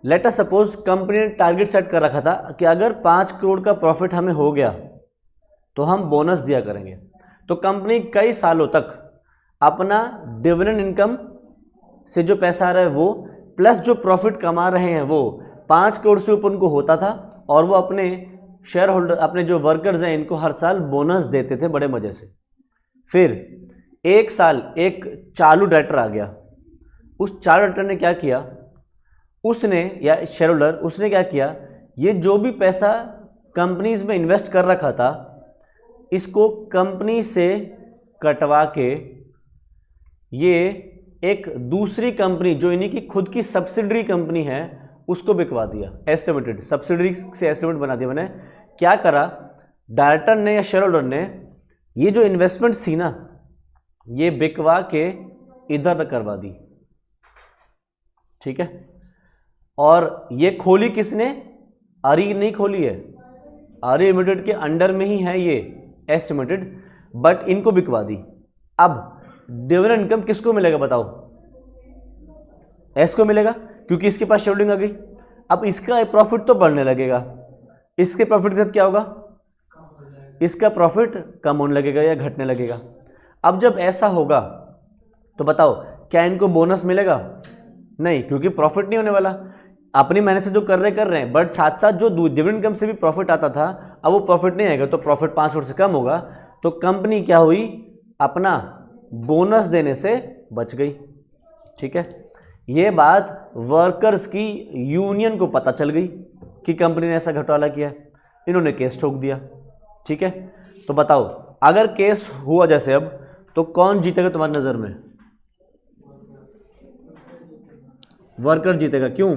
लेट अस सपोज कंपनी ने टारगेट सेट कर रखा था कि अगर 5 करोड़ का प्रॉफिट हमें हो गया तो हम बोनस दिया करेंगे। तो कंपनी कई सालों तक अपना डिविडेंड इनकम से जो पैसा आ रहा है वो प्लस जो प्रॉफिट कमा रहे हैं वो 5 करोड़ से ऊपर उनको होता था, और वो अपने शेयर होल्डर, अपने जो वर्कर्स हैं, इनको हर साल बोनस देते थे बड़े मजे से। फिर एक साल एक चालू डायरेक्टर आ गया। उस चालू डायरेक्टर ने क्या किया, उसने या शेयर होल्डर उसने क्या किया, ये जो भी पैसा कंपनीज में इन्वेस्ट कर रखा था इसको कंपनी से कटवा के ये एक दूसरी कंपनी जो इन्हीं की खुद की सब्सिडरी कंपनी है उसको बिकवा दिया। एस लिमिटेड, सब्सिडरी से एस लिमिटेड बना दिया। मैंने क्या करा, डायरेक्टर ने या शेयर होल्डर ने ये जो इन्वेस्टमेंट्स थी ना ये बिकवा के इधर करवा दी। ठीक है, और ये खोली किसने, आरी नहीं खोली है, आरी लिमिटेड के अंडर में ही है ये एस लिमिटेड, बट इनको बिकवा दी। अब डिविडेंड इनकम किसको मिलेगा बताओ, एस को मिलेगा क्योंकि इसके पास शेयरहोल्डिंग आ गई। अब इसका प्रॉफिट तो बढ़ने लगेगा, इसके प्रॉफिट के साथ क्या होगा, इसका प्रॉफिट कम होने लगेगा या घटने लगेगा। अब जब ऐसा होगा तो बताओ क्या इनको बोनस मिलेगा, नहीं, क्योंकि प्रॉफिट नहीं होने वाला। अपनी मेहनत से जो कर रहे हैं, बट साथ साथ जो डिविडेंड इनकम से भी प्रॉफिट आता था अब वो प्रॉफिट नहीं आएगा, तो प्रॉफिट 5 करोड़ से कम होगा। तो कंपनी क्या हुई, अपना बोनस देने से बच गई। ठीक है, ये बात वर्कर्स की यूनियन को पता चल गई कि कंपनी ने ऐसा घोटाला किया है, इन्होंने केस ठोक दिया। ठीक है, तो बताओ अगर केस हुआ जैसे अब, तो कौन जीतेगा तुम्हारी नज़र में, वर्कर जीतेगा। क्यों,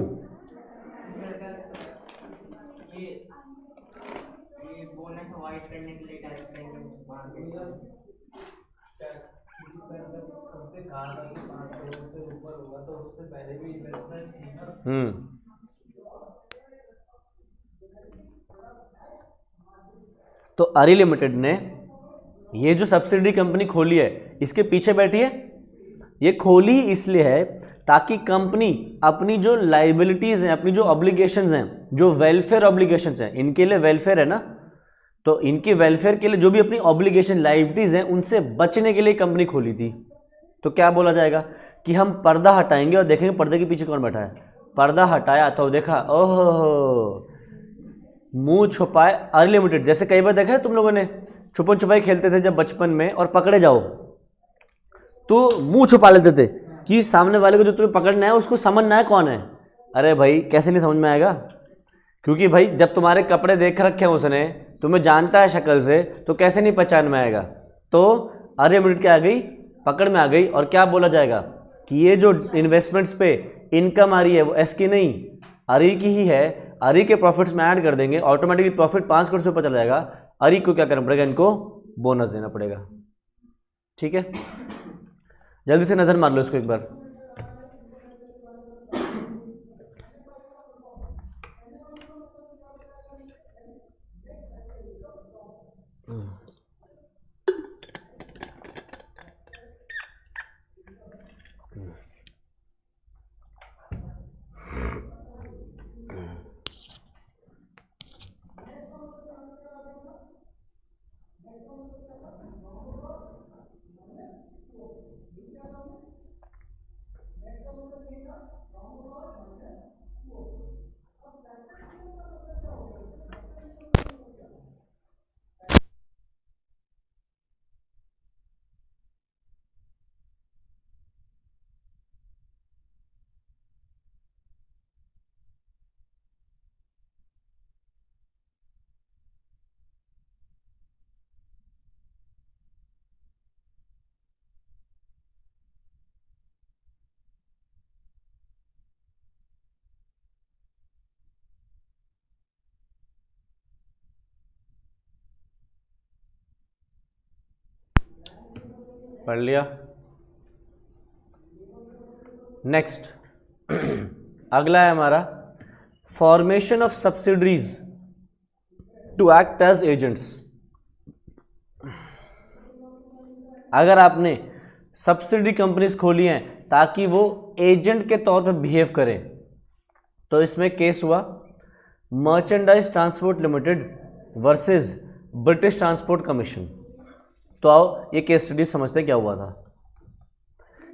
तो आरी लिमिटेड ने ये जो सब्सिडरी कंपनी खोली है इसके पीछे बैठी है, ये खोली ही इसलिए है ताकि कंपनी अपनी जो लाइबिलिटीज हैं, अपनी जो ऑब्लिगेशंस हैं, जो वेलफेयर ऑब्लिगेशंस हैं, इनके लिए वेलफेयर है ना, तो इनके वेलफेयर के लिए जो भी अपनी ऑब्लिगेशन लाइबिलिटीज हैं उनसे बचने के लिए कंपनी खोली थी। तो क्या बोला जाएगा कि हम पर्दा हटाएंगे और देखेंगे पर्दे के पीछे कौन बैठा है। पर्दा हटाया तो देखा, ओहो, मुंह छुपाए आरी लिमिटेड। जैसे कई बार देखा है तुम लोगों ने, छुपन छुपाई खेलते थे जब बचपन में, और पकड़े जाओ तो मुंह छुपा लेते थे कि सामने वाले को जो तुम्हें पकड़ना है उसको समझना है कौन है। अरे भाई कैसे नहीं समझ में आएगा, क्योंकि भाई जब तुम्हारे कपड़े देख रखे हैं उसने, तुम्हें जानता है शक्ल से, तो कैसे नहीं पहचान में आएगा। तो अनलिमिटेड क्या आ गई, पकड़ में आ गई। और क्या बोला जाएगा कि ये जो इन्वेस्टमेंट्स पे इनकम आ रही है वो एस की नहीं, अरी की ही है। अरी के प्रॉफिट्स में ऐड कर देंगे, ऑटोमेटिकली प्रॉफिट 5 करोड़ से ऊपर चला जाएगा। अरी को क्या करना पड़ेगा, इनको बोनस देना पड़ेगा। ठीक है, जल्दी से नजर मार लो इसको एक बार। पढ़ लिया। नेक्स्ट अगला है हमारा formation of subsidiaries to act as agents. अगर आपने सब्सिडी कंपनीज खोली हैं ताकि वो एजेंट के तौर पर बिहेव करें, तो इसमें केस हुआ merchandise transport limited versus British transport commission. तो आओ ये केस स्टडी समझते हैं क्या हुआ था।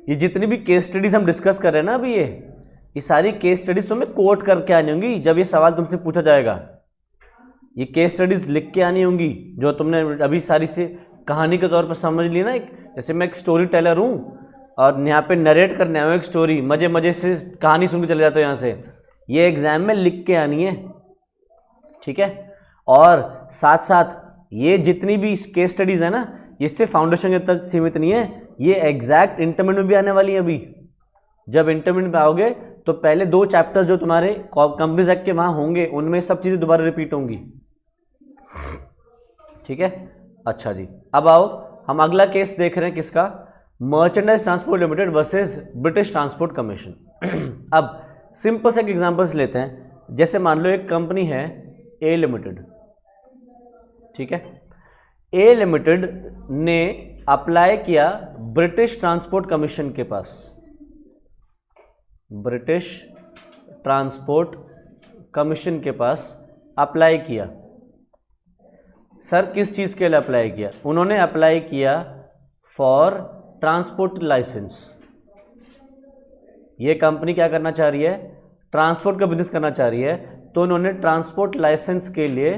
ये जितनी भी केस स्टडीज हम डिस्कस कर रहे हैं ना अभी, ये सारी केस स्टडीज तुम्हें कोट करके आनी होंगी जब ये सवाल तुमसे पूछा जाएगा। ये केस स्टडीज लिख के आनी होंगी जो तुमने अभी सारी से कहानी के तौर पर समझ ली ना। जैसे मैं एक स्टोरी टेलर हूँ और यहाँ पे नरेट करने आया हूँ एक स्टोरी, मजे मजे से कहानी सुन के चले जाते हो यहाँ से। ये एग्जाम में लिख के आनी है, ठीक है। और साथ साथ ये जितनी भी केस स्टडीज है ना, ये सिर्फ फाउंडेशन तक सीमित नहीं है, ये एग्जैक्ट इंटरमीडिएट में भी आने वाली है। अभी जब इंटरमीडिएट में आओगे तो पहले 2 चैप्टर्स जो तुम्हारे कंपनीज एक्ट के वहाँ होंगे उनमें सब चीज़ें दोबारा रिपीट होंगी, ठीक है। अच्छा जी, अब आओ हम अगला केस देख रहे हैं किसका, merchandise transport limited versus British transport commission. अब सिंपल से एक एग्जांपल्स लेते हैं। जैसे मान लो एक कंपनी है ए लिमिटेड, ठीक है। ए लिमिटेड ने अप्लाई किया ब्रिटिश ट्रांसपोर्ट कमीशन के पास, ब्रिटिश ट्रांसपोर्ट कमीशन के पास अप्लाई किया। सर किस चीज़ के लिए अप्लाई किया? उन्होंने अप्लाई किया फॉर ट्रांसपोर्ट लाइसेंस। ये कंपनी क्या करना चाह रही है, ट्रांसपोर्ट का बिजनेस करना चाह रही है, तो उन्होंने ट्रांसपोर्ट लाइसेंस के लिए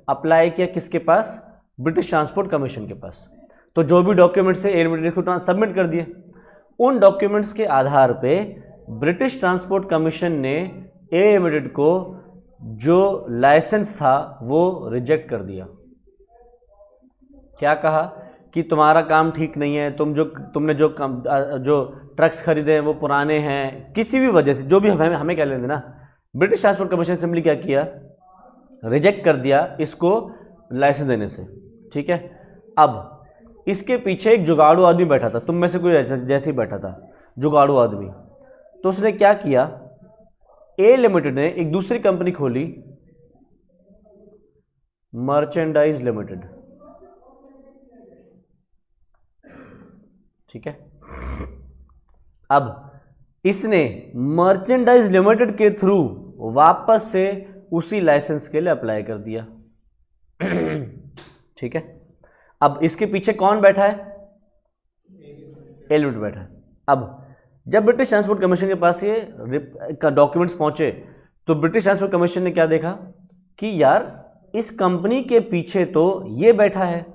अप्लाई किया किसके पास, ब्रिटिश ट्रांसपोर्ट कमीशन के पास। तो जो भी डॉक्यूमेंट्स है ए लिमिटेड को सबमिट कर दिए। उन डॉक्यूमेंट्स के आधार पे ब्रिटिश ट्रांसपोर्ट कमीशन ने ए लिमिटेड को जो लाइसेंस था वो रिजेक्ट कर दिया। क्या कहा कि तुम्हारा काम ठीक नहीं है, तुमने जो ट्रक्स खरीदे हैं वो पुराने हैं, किसी भी वजह से, जो भी हमें क्या लेना देना। ब्रिटिश ट्रांसपोर्ट कमीशन असेंबली क्या किया, रिजेक्ट कर दिया इसको लाइसेंस देने से, ठीक है। अब इसके पीछे एक जुगाड़ू आदमी बैठा था, तुम में से कोई जैसे ही बैठा था जुगाड़ू आदमी। तो उसने क्या किया, ए लिमिटेड ने एक दूसरी कंपनी खोली, मर्चेंडाइज लिमिटेड, ठीक है। अब इसने मर्चेंडाइज लिमिटेड के थ्रू वापस से उसी लाइसेंस के लिए अप्लाई कर दिया, ठीक है। अब इसके पीछे कौन बैठा है, ए लिमिटेड बैठा है। अब जब ब्रिटिश ट्रांसपोर्ट कमीशन के पास ये डॉक्यूमेंट्स पहुंचे तो ब्रिटिश ट्रांसपोर्ट कमीशन ने क्या देखा कि यार इस कंपनी के पीछे तो ये बैठा है,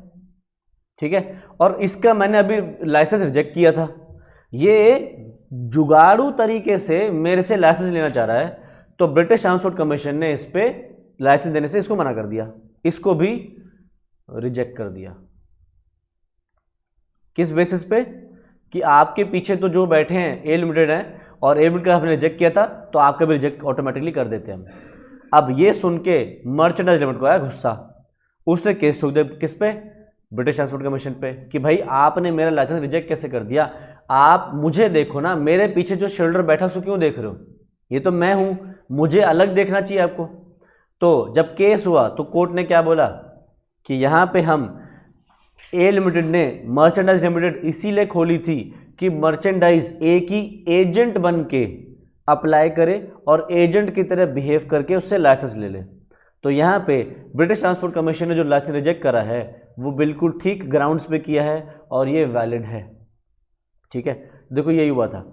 ठीक है, और इसका मैंने अभी लाइसेंस रिजेक्ट किया था, ये जुगाड़ू तरीके से मेरे से लाइसेंस लेना चाह रहा है। तो ब्रिटिश ट्रांसपोर्ट कमीशन ने इस पर लाइसेंस देने से इसको मना कर दिया, इसको भी रिजेक्ट कर दिया। किस बेसिस पे? कि आपके पीछे तो जो बैठे हैं ए लिमिटेड हैं और ए लिमिटेड का आपने रिजेक्ट किया था तो आपका भी रिजेक्ट ऑटोमेटिकली कर देते हैं हम। अब ये सुन के मर्चेंडाइज लिमिटेड को आया गुस्सा, उसने केस ठोक दिया किस पे? ब्रिटिश ट्रांसपोर्ट कमीशन पे, कि भाई आपने मेरा लाइसेंस रिजेक्ट कैसे कर दिया? आप मुझे देखो ना, मेरे पीछे जो शेल्डर बैठा उसको क्यों देख रहे हो? ये तो मैं हूं, मुझे अलग देखना चाहिए आपको। तो जब केस हुआ तो कोर्ट ने क्या बोला कि यहाँ पे हम ए लिमिटेड ने मर्चेंडाइज लिमिटेड इसीलिए खोली थी कि मर्चेंडाइज ए की एजेंट बन के अप्लाई करे और एजेंट की तरह बिहेव करके उससे लाइसेंस ले ले। तो यहाँ पे ब्रिटिश ट्रांसपोर्ट कमीशन ने जो लाइसेंस रिजेक्ट करा है वो बिल्कुल ठीक ग्राउंड्स पे किया है और ये वैलिड है। ठीक है, देखो यही हुआ था।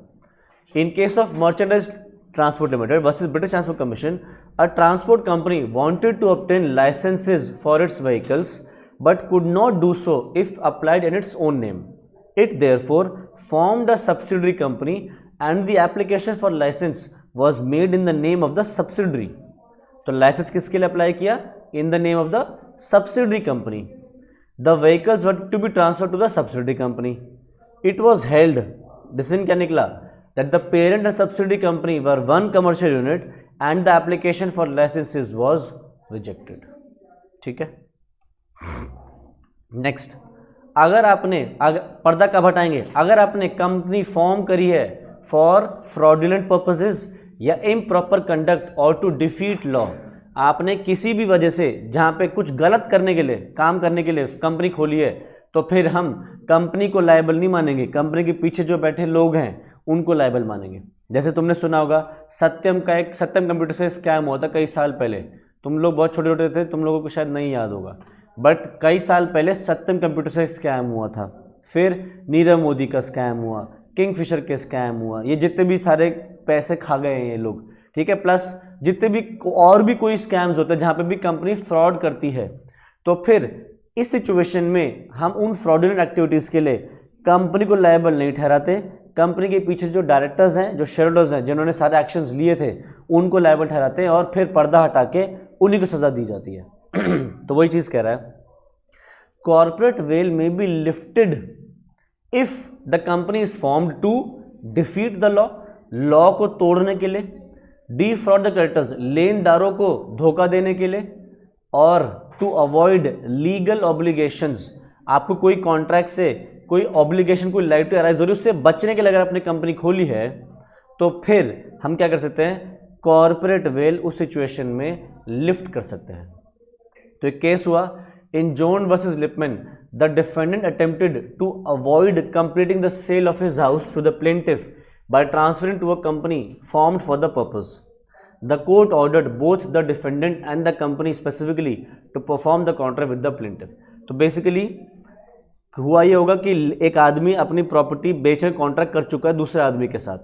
In case of merchandise transport limited versus British transport commission, a transport company wanted to obtain licences for its vehicles but could not do so if applied in its own name. It therefore formed a subsidiary company and the application for license was made in the name of the subsidiary. तो लाइसेंस किसके लिए अप्लाई किया? In the name of the subsidiary company. The vehicles were to be transferred to the subsidiary company. It was held, decision क्या निकला? That the parent and subsidiary company were one commercial unit and the application for licenses was rejected. ठीक है। नेक्स्ट, अगर पर्दा कब हटाएंगे? अगर आपने कंपनी फॉर्म करी है फॉर फ्रॉडुलेंट पर्पसेस या इम्प्रॉपर कंडक्ट और टू डिफीट लॉ, आपने किसी भी वजह से जहां पे कुछ गलत करने के लिए, काम करने के लिए कंपनी खोली है, तो फिर हम कंपनी को लायबल नहीं मानेंगे, कंपनी के पीछे जो बैठे लोग हैं उनको लायबल मानेंगे। जैसे तुमने सुना होगा सत्यम कंप्यूटर से स्कैम हुआ था कई साल पहले। तुम लोग बहुत छोटे छोटे थे, तुम लोगों को शायद नहीं याद होगा, बट कई साल पहले सत्यम कंप्यूटर से स्कैम हुआ था। फिर नीरव मोदी का स्कैम हुआ, किंगफिशर के स्कैम हुआ, ये जितने भी सारे पैसे खा गए हैं ये लोग। ठीक है, प्लस जितने भी और भी कोई स्कैम्स होते हैं जहाँ पे भी कंपनी फ्रॉड करती है। तो फिर इस सिचुएशन में हम उन फ्रॉडुलेंट एक्टिविटीज़ के लिए कंपनी को लायबल नहीं ठहराते, कंपनी के पीछे जो डायरेक्टर्स हैं, जो शेयर होल्डर्स हैं, जिन्होंने सारे एक्शंस लिए थे, उनको लायबल ठहराते हैं और फिर पर्दा हटा के उन्हीं को सज़ा दी जाती है। तो वही चीज़ कह रहा है, corporate veil may be lifted if the company is formed to defeat the law को तोड़ने के लिए, डिफ्रॉड द क्रेडिटर्स, लेनदारों को धोखा देने के लिए, और टू अवॉइड लीगल ऑब्लिगेशंस, आपको कोई कॉन्ट्रैक्ट से कोई ऑब्लिगेशन, कोई लाइबिलिटी अराइज हो रही है, उससे बचने के लिए अगर आपने कंपनी खोली है तो फिर हम क्या कर सकते हैं? कॉर्पोरेट वेल उस सिचुएशन में लिफ्ट कर सकते हैं। तो एक केस हुआ in Jones versus Lipman, the defendant attempted to avoid completing the sale of his house to the plaintiff by transferring to a company formed for the purpose. The court ordered both the defendant and the company specifically to perform the contract with the plaintiff. तो बेसिकली हुआ ये होगा कि एक आदमी अपनी प्रॉपर्टी बेचने कॉन्ट्रैक्ट कर चुका है दूसरे आदमी के साथ।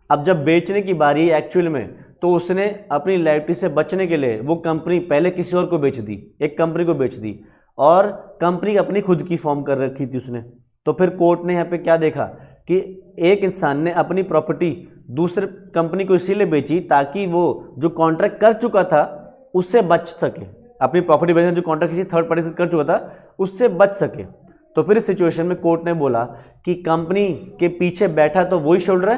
अब जब बेचने की बारी है एक्चुअल में, तो उसने अपनी लायबिलिटी से बचने के लिए वो कंपनी पहले किसी और को बेच दी, एक कंपनी को बेच दी, और कंपनी अपनी खुद की फॉर्म कर रखी थी उसने। तो फिर कोर्ट ने यहाँ पे क्या देखा कि एक इंसान ने अपनी प्रॉपर्टी दूसरे कंपनी को इसीलिए बेची ताकि वो जो कॉन्ट्रैक्ट कर चुका था उससे बच सके, अपनी प्रॉपर्टी बेचने जो कॉन्ट्रैक्ट किसी थर्ड पार्टी से कर चुका था उससे बच सके। तो फिर इस सिचुएशन में कोर्ट ने बोला कि कंपनी के पीछे बैठा तो वही शोल्डर है,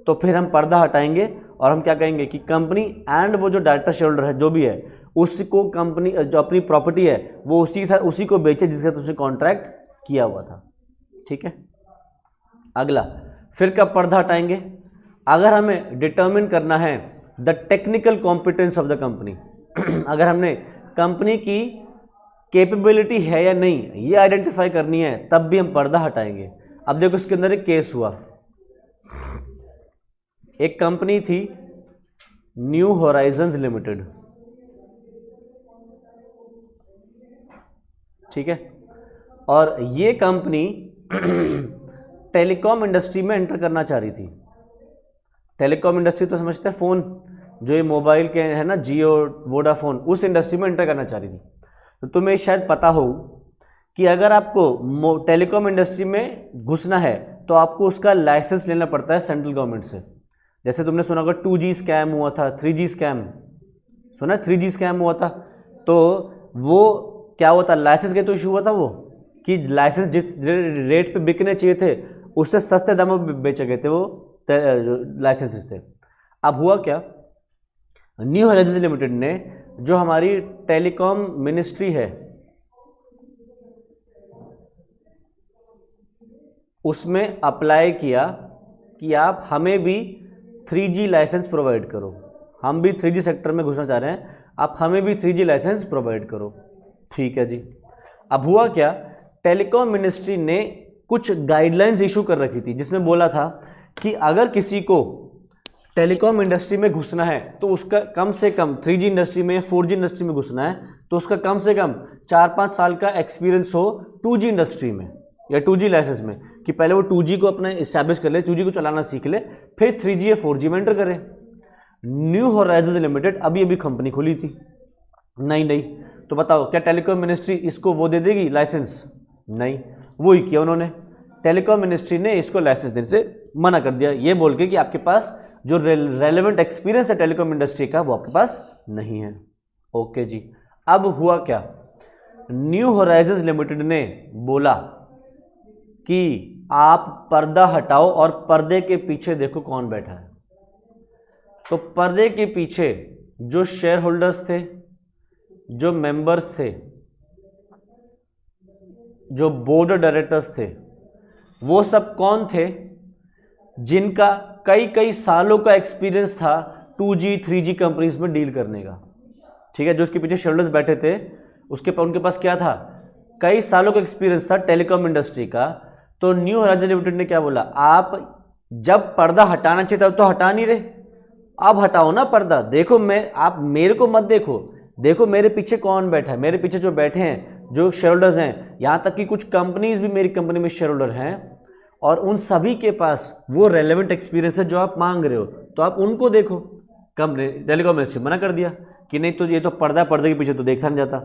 तो फिर हम पर्दा हटाएंगे और हम क्या कहेंगे कि कंपनी एंड वो जो डायरेक्टर शेयर होल्डर है जो भी है उसको कंपनी जो अपनी प्रॉपर्टी है वो उसी को बेचे जिसके साथ उसने कॉन्ट्रैक्ट किया हुआ था। ठीक है, अगला फिर कब पर्दा हटाएंगे? अगर हमें डिटर्मिन करना है the technical competence of the company, अगर हमने कंपनी की कैपेबिलिटी है या नहीं ये आइडेंटिफाई करनी है, तब भी हम पर्दा हटाएंगे। अब देखो इसके अंदर एक केस हुआ, एक कंपनी थी न्यू होराइजन्स लिमिटेड, ठीक है, और ये कंपनी टेलीकॉम इंडस्ट्री में एंटर करना चाह रही थी। टेलीकॉम इंडस्ट्री तो समझते हैं, फ़ोन जो ये मोबाइल के है ना, जियो वोडाफोन, उस इंडस्ट्री में एंटर करना चाह रही थी। तो तुम्हें शायद पता हो कि अगर आपको टेलीकॉम इंडस्ट्री में घुसना है तो आपको उसका लाइसेंस लेना पड़ता है सेंट्रल गवर्नमेंट से। जैसे तुमने सुना होगा 2G स्कैम हुआ था, 3G स्कैम, सुना है 3G स्कैम हुआ था, तो वो क्या हुआ था, लाइसेंस के तो इशू हुआ था वो, कि लाइसेंस जिस रेट पे बिकने चाहिए थे उससे सस्ते दामों पे बेचे गए थे वो लाइसेंसेस थे। अब हुआ क्या, न्यू होराइजंस लिमिटेड ने जो हमारी टेलीकॉम मिनिस्ट्री है उसमें अप्लाई किया कि आप हमें भी 3G लाइसेंस प्रोवाइड करो, हम भी 3G सेक्टर में घुसना चाह रहे हैं, आप हमें भी 3G लाइसेंस प्रोवाइड करो। ठीक है जी। अब हुआ क्या, टेलीकॉम मिनिस्ट्री ने कुछ गाइडलाइंस इशू कर रखी थी जिसमें बोला था कि अगर किसी को टेलीकॉम इंडस्ट्री में घुसना है तो उसका कम से कम 3G इंडस्ट्री में 4G इंडस्ट्री में घुसना है तो उसका कम से कम 4-5 साल का एक्सपीरियंस हो 2G इंडस्ट्री में या 2G लाइसेंस में, कि पहले वो 2G को अपने इस्टेब्लिश कर ले, 2G को चलाना सीख ले, फिर 3G या 4G में एंटर करे। न्यू होराइजंस लिमिटेड अभी अभी कंपनी खुली थी, नहीं, तो बताओ क्या टेलीकॉम मिनिस्ट्री इसको वो दे देगी लाइसेंस? नहीं, वो ही किया उन्होंने, टेलीकॉम मिनिस्ट्री ने इसको लाइसेंस देने से मना कर दिया, ये बोल के कि आपके पास जो रेलेवेंट एक्सपीरियंस है टेलीकॉम इंडस्ट्री का वो आपके पास नहीं है। ओके जी। अब हुआ क्या, न्यू होराइजंस लिमिटेड ने बोला कि आप पर्दा हटाओ और पर्दे के पीछे देखो कौन बैठा है। तो पर्दे के पीछे जो शेयर होल्डर्स थे, जो मेंबर्स थे, जो बोर्ड ऑफ डायरेक्टर्स थे, वो सब कौन थे? जिनका कई सालों का एक्सपीरियंस था 2G 3G कंपनीज में डील करने का। ठीक है, जो उसके पीछे शेयर होल्डर्स बैठे थे उनके पास क्या था, कई सालों का एक्सपीरियंस था टेलीकॉम इंडस्ट्री का। तो न्यू होराइजंस लिमिटेड ने क्या बोला, आप जब पर्दा हटाना चाहिए तब तो हटा नहीं रहे, अब हटाओ ना पर्दा, देखो आप मेरे को मत देखो मेरे पीछे कौन बैठा है, मेरे पीछे जो बैठे हैं जो शेयर होल्डर्स हैं, यहाँ तक कि कुछ कंपनीज भी मेरी कंपनी में शेयर होल्डर हैं और उन सभी के पास वो रेलेवेंट एक्सपीरियंस है जो आप मांग रहे हो, तो आप उनको देखो। कंपनी टेलीकॉम मिनिस्ट्री मना कर दिया कि नहीं, तो ये तो पर्दे के पीछे तो देखा नहीं जाता।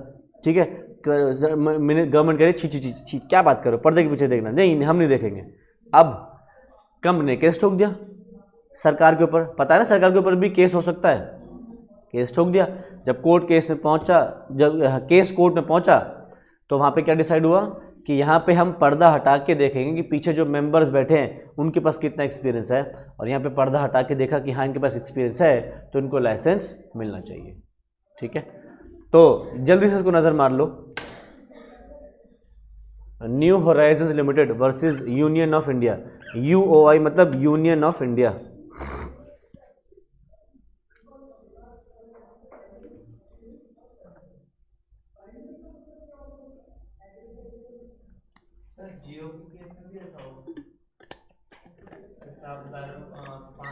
ठीक है, गवर्नमेंट कह रही छी क्या बात करो, पर्दे के पीछे देखना नहीं, हम नहीं देखेंगे। अब कंपनी ने केस ठोक दिया सरकार के ऊपर, पता है ना सरकार के ऊपर भी केस हो सकता है, केस ठोक दिया। जब कोर्ट केस में पहुंचा, जब केस कोर्ट में पहुंचा तो वहाँ पे क्या डिसाइड हुआ कि यहाँ पे हम पर्दा हटा के देखेंगे कि पीछे जो मेंबर्स बैठे हैं उनके पास कितना एक्सपीरियंस है, और यहाँ पे पर्दा हटा के देखा कि हाँ इनके पास एक्सपीरियंस है तो इनको लाइसेंस मिलना चाहिए। ठीक है, तो जल्दी से इसको नज़र मार लो, New Horizons Limited versus Union of India. UOI मतलब यूनियन ऑफ इंडिया। जियो के केस में भी ऐसा हो, 5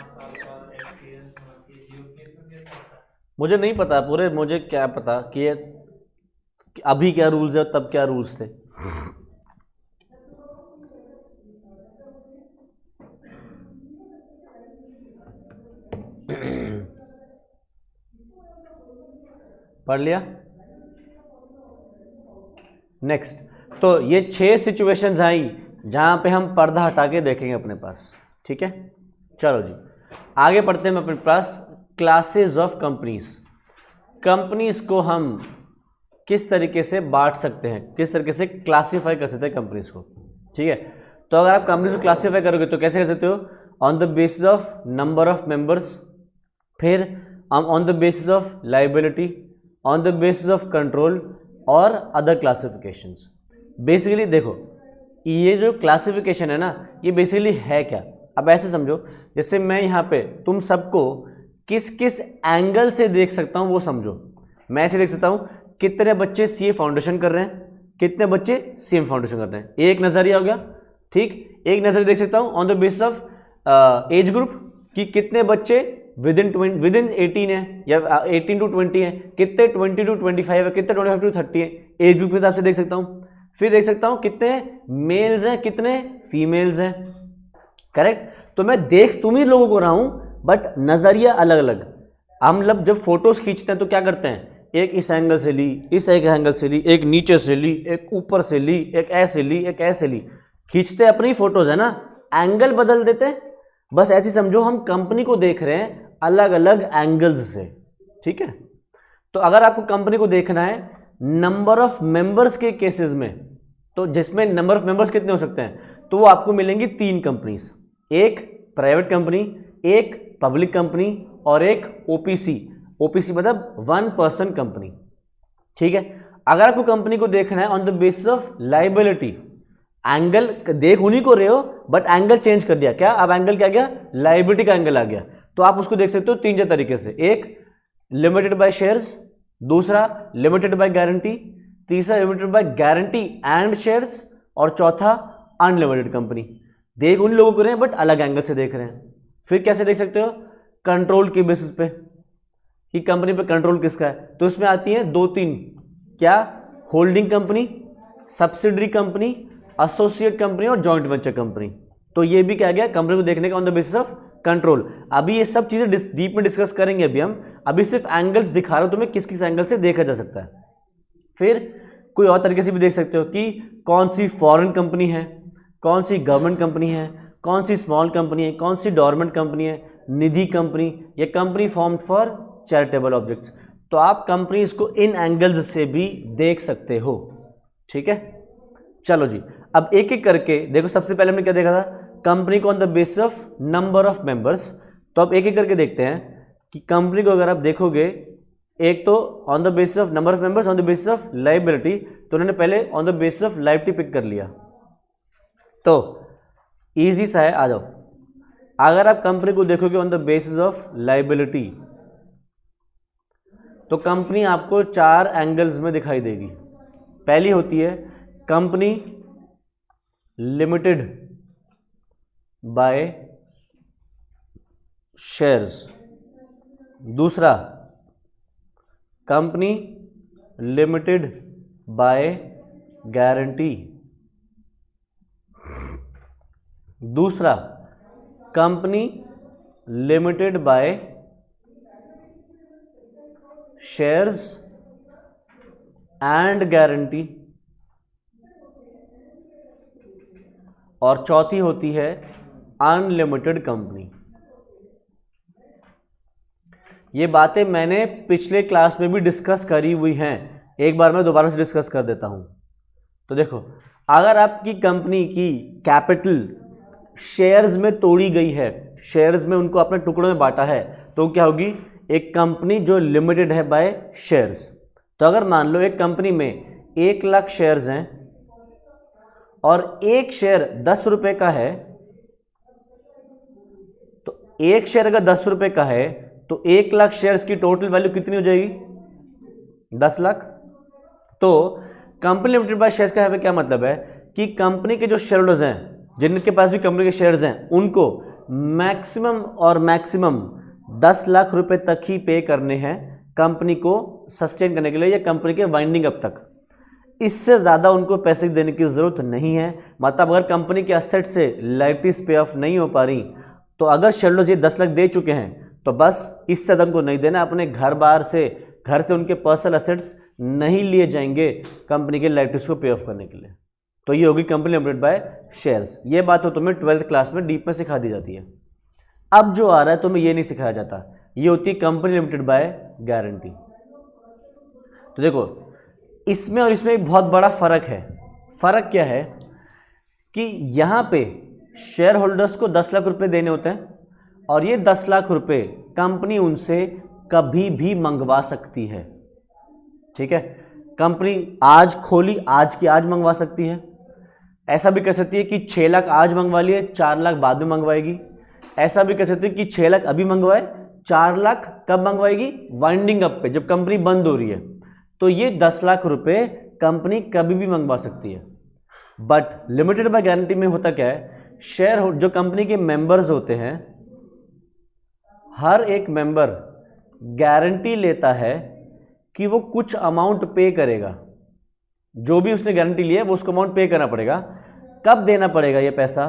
साल का एक्सपीरियंस होना चाहिए, जियो केस में भी ऐसा होता है? मुझे नहीं पता पूरे, मुझे क्या पता कि अभी क्या रूल्स है तब क्या रूल्स थे। पढ़ लिया। नेक्स्ट, तो ये 6 सिचुएशंस आई जहां पे हम पर्दा हटा के देखेंगे अपने पास। ठीक है, चलो जी आगे पढ़ते हैं अपने पास क्लासेस ऑफ कंपनीज। कंपनीज को हम किस तरीके से बांट सकते हैं, किस तरीके से क्लासीफाई कर सकते हैं कंपनीज को। ठीक है, तो अगर आप कंपनीज को क्लासीफाई करोगे तो कैसे कर सकते हो, on the basis of number of members, फिर on the basis of liability, on the basis of control और अदर क्लासिफिकेशंस। बेसिकली देखो ये जो क्लासिफिकेशन है ना, ये बेसिकली है क्या, अब ऐसे समझो जैसे मैं यहाँ पे तुम सबको किस किस एंगल से देख सकता हूँ वो समझो। मैं ऐसे देख सकता हूँ कितने बच्चे सीए फाउंडेशन कर रहे हैं, कितने बच्चे सीएम फाउंडेशन कर रहे हैं, एक नज़रिया हो गया। ठीक, एक नज़रिया देख सकता हूँ on the basis of age group कि कितने बच्चे विद इन 18 है या 18 to 20 है, कितने 20 to 25 है, कितने 25 to 30 है, एज ग्रुप के हिसाब से देख सकता हूँ। फिर देख सकता हूँ कितने मेल्स हैं कितने फीमेल्स हैं। करेक्ट, तो मैं देख तुम ही लोगों को रहा हूँ बट नज़रिया अलग अलग। हम लोग जब फोटोज खींचते हैं तो क्या करते हैं, एक इस एंगल से ली, इस एक एंगल से ली, एक नीचे से ली, एक ऊपर से ली, एक ऐसे ली, एक ऐसे ली, खींचते अपनी फोटोज है ना, एंगल बदल देते। बस ऐसे समझो हम कंपनी को देख रहे हैं अलग अलग एंगल्स से। ठीक है, तो अगर आपको कंपनी को देखना है नंबर ऑफ मेंबर्स के केसेस में, तो जिसमें नंबर ऑफ मेंबर्स कितने हो सकते हैं, तो वो आपको मिलेंगी 3 कंपनीज, एक प्राइवेट कंपनी, एक पब्लिक कंपनी और एक ओपीसी। ओपीसी मतलब 1 पर्सन कंपनी। ठीक है, अगर आपको कंपनी को देखना है on the basis of liability, angle देख उन्हीं को रहे हो बट एंगल चेंज कर दिया। क्या अब एंगल क्या गया, लाइबिलिटी का एंगल आ गया। तो आप उसको देख सकते हो 3 तरीके से, एक लिमिटेड बाय शेयर्स, दूसरा लिमिटेड बाय गारंटी, तीसरा limited by guarantee and shares और चौथा अनलिमिटेड कंपनी। देख उन लोगों को रहे हैं बट अलग एंगल से देख रहे हैं। फिर कैसे देख सकते हो, कंट्रोल के बेसिस पे कि कंपनी पे कंट्रोल किसका है, तो इसमें आती है 2-3, क्या, holding company, subsidiary company, associate company और जॉइंट वेंचर कंपनी। तो ये भी क्या गया, कंपनी को देखने का on the basis of control. अभी ये सब चीजें डीप में डिस्कस करेंगे अभी हम, अभी सिर्फ एंगल्स दिखा रहा हूं तुम्हें किस किस एंगल से देखा जा सकता है। फिर कोई और तरीके से भी देख सकते हो कि कौन सी फॉरेन कंपनी है, कौन सी गवर्नमेंट कंपनी है, कौन सी स्मॉल कंपनी है, कौन सी डोरमेंट कंपनी है, निधि कंपनी या company formed for charitable objects. तो आप कंपनीज को इन एंगल्स से भी देख सकते हो। ठीक है, चलो जी, अब एक एक करके देखो। सबसे पहले हमने क्या देखा था, कंपनी को on the basis of number of members. तो अब एक एक करके देखते हैं कि कंपनी को अगर आप देखोगे, एक तो on the basis of number of members, on the basis of liability, तो उन्होंने पहले on the basis of liability pick कर लिया। तो इजी सा है, आ जाओ। अगर आप कंपनी को देखोगे on the basis of liability, तो कंपनी आपको 4 एंगल्स में दिखाई देगी। पहली होती है कंपनी लिमिटेड बाय शेयर्स, दूसरा कंपनी लिमिटेड बाय गारंटी, दूसरा company limited by shares and guarantee, और चौथी होती है अनलिमिटेड कंपनी। ये बातें मैंने पिछले क्लास में भी डिस्कस करी हुई हैं, एक बार मैं दोबारा से डिस्कस कर देता हूं। तो देखो, अगर आपकी कंपनी की कैपिटल शेयर्स में तोड़ी गई है, शेयर्स में उनको अपने टुकड़ों में बांटा है, तो क्या होगी, एक कंपनी जो लिमिटेड है बाय शेयर्स। तो अगर मान लो एक कंपनी में 1 लाख शेयर्स हैं और एक शेयर 10 रुपए का है, तो एक शेयर अगर 10 रुपए का है तो 1 लाख शेयर्स की टोटल वैल्यू कितनी हो जाएगी, 10 लाख। तो कंपनी लिमिटेड बाय शेयर्स का यहाँ पे क्या मतलब है कि कंपनी के जो शेयर होल्डर्स हैं, जिनके पास भी कंपनी के शेयर्स हैं, उनको मैक्सिमम और मैक्सिमम 10 लाख रुपए तक ही पे करने हैं कंपनी को सस्टेन करने के लिए या कंपनी के वाइंडिंग अप तक। इससे ज़्यादा उनको पैसे देने की ज़रूरत नहीं है। मतलब अगर कंपनी के एसेट से लायबिलिटीज पे ऑफ नहीं हो पा रही, तो अगर शेयर होल्डर्स ये 10 लाख दे चुके हैं तो बस इससे ज़्यादा उनको नहीं देना। अपने घर से उनके पर्सनल एसेट्स नहीं लिए जाएंगे कंपनी के लायबिलिटीज को पे ऑफ करने के लिए। तो ये होगी कंपनी लिमिटेड बाय शेयर्स। ये बात तो तुम्हें 12th क्लास में डीप में सिखा दी जाती है। अब जो आ रहा है तुम्हें ये नहीं सिखाया जाता, ये होती है कंपनी लिमिटेड बाय गारंटी। तो देखो, इसमें और इसमें एक बहुत बड़ा फर्क है। फर्क क्या है कि यहां पे शेयर होल्डर्स को 10 लाख रुपए देने होते हैं और ये 10 लाख रुपए कंपनी उनसे कभी भी मंगवा सकती है। ठीक है, कंपनी आज खोली, आज की आज मंगवा सकती है। ऐसा भी कह सकती है कि 6 लाख आज मंगवा लिए, 4 लाख बाद में मंगवाएगी। ऐसा भी कह सकती है कि 6 लाख अभी मंगवाए, 4 लाख कब मंगवाएगी, वाइंडिंग अप पे, जब कंपनी बंद हो रही है। तो ये 10 लाख रुपए कंपनी कभी भी मंगवा सकती है। बट लिमिटेड बाय गारंटी में होता क्या है, शेयर जो कंपनी के मेंबर्स होते हैं, हर एक मेंबर गारंटी लेता है कि वो कुछ अमाउंट पे करेगा। जो भी उसने गारंटी ली है वो उसको अमाउंट पे करना पड़ेगा। कब देना पड़ेगा ये पैसा,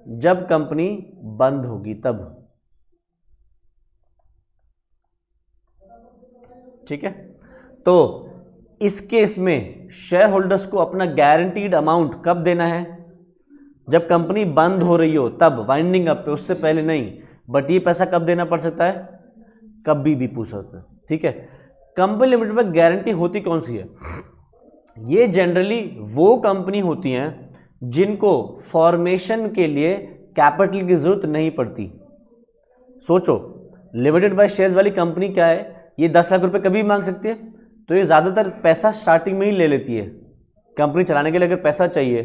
जब कंपनी बंद होगी तब। ठीक है, तो इस केस में शेयर होल्डर्स को अपना गारंटीड अमाउंट कब देना है, जब कंपनी बंद हो रही हो तब, वाइंडिंग अप पे, उससे पहले नहीं। बट ये पैसा कब देना पड़ सकता है, कभी भी पूछ सकते हैं। ठीक है, कंपनी लिमिटेड में गारंटी होती कौन सी है? ये जनरली वो कंपनी होती हैं जिनको फॉर्मेशन के लिए कैपिटल की जरूरत नहीं पड़ती। सोचो, लिमिटेड बाय शेयर्स वाली कंपनी क्या है, ये 10 लाख रुपए कभी भी मांग सकती है, तो ये ज़्यादातर पैसा स्टार्टिंग में ही ले लेती है। कंपनी चलाने के लिए अगर पैसा चाहिए,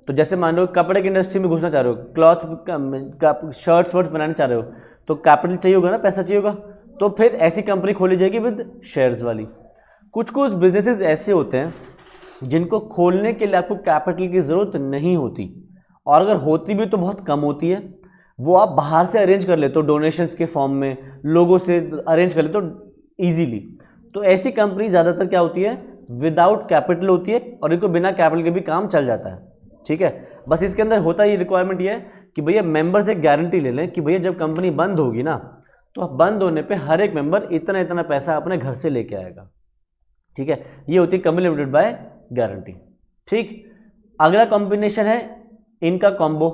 तो जैसे मान लो कपड़े की इंडस्ट्री में घुसना चाह रहे हो, क्लॉथ शर्ट्स वर्ट्स बनाने चाह रहे हो, तो कैपिटल चाहिए होगा ना, पैसा चाहिए होगा, तो फिर ऐसी कंपनी खोली जाएगी विद शेयर्स वाली। कुछ कुछ बिजनेसेस ऐसे होते हैं जिनको खोलने के लिए आपको कैपिटल की ज़रूरत नहीं होती, और अगर होती भी तो बहुत कम होती है, वो आप बाहर से अरेंज कर लेते हो, डोनेशंस के फॉर्म में लोगों से अरेंज कर लेते हो ईजीली। तो ऐसी कंपनी ज़्यादातर क्या होती है, विदाउट कैपिटल होती है, और इनको बिना कैपिटल के भी काम चल जाता है। ठीक है, बस इसके अंदर होता ही रिक्वायरमेंट ये है कि भैया मेंबर से गारंटी ले लें कि भैया जब कंपनी बंद होगी ना, तो बंद होने पे हर एक मेंबर इतना इतना पैसा अपने घर से लेके आएगा। ठीक है, ये होती है कंपनी लिमिटेड बाय गारंटी। ठीक, अगला कॉम्बिनेशन है इनका कॉम्बो,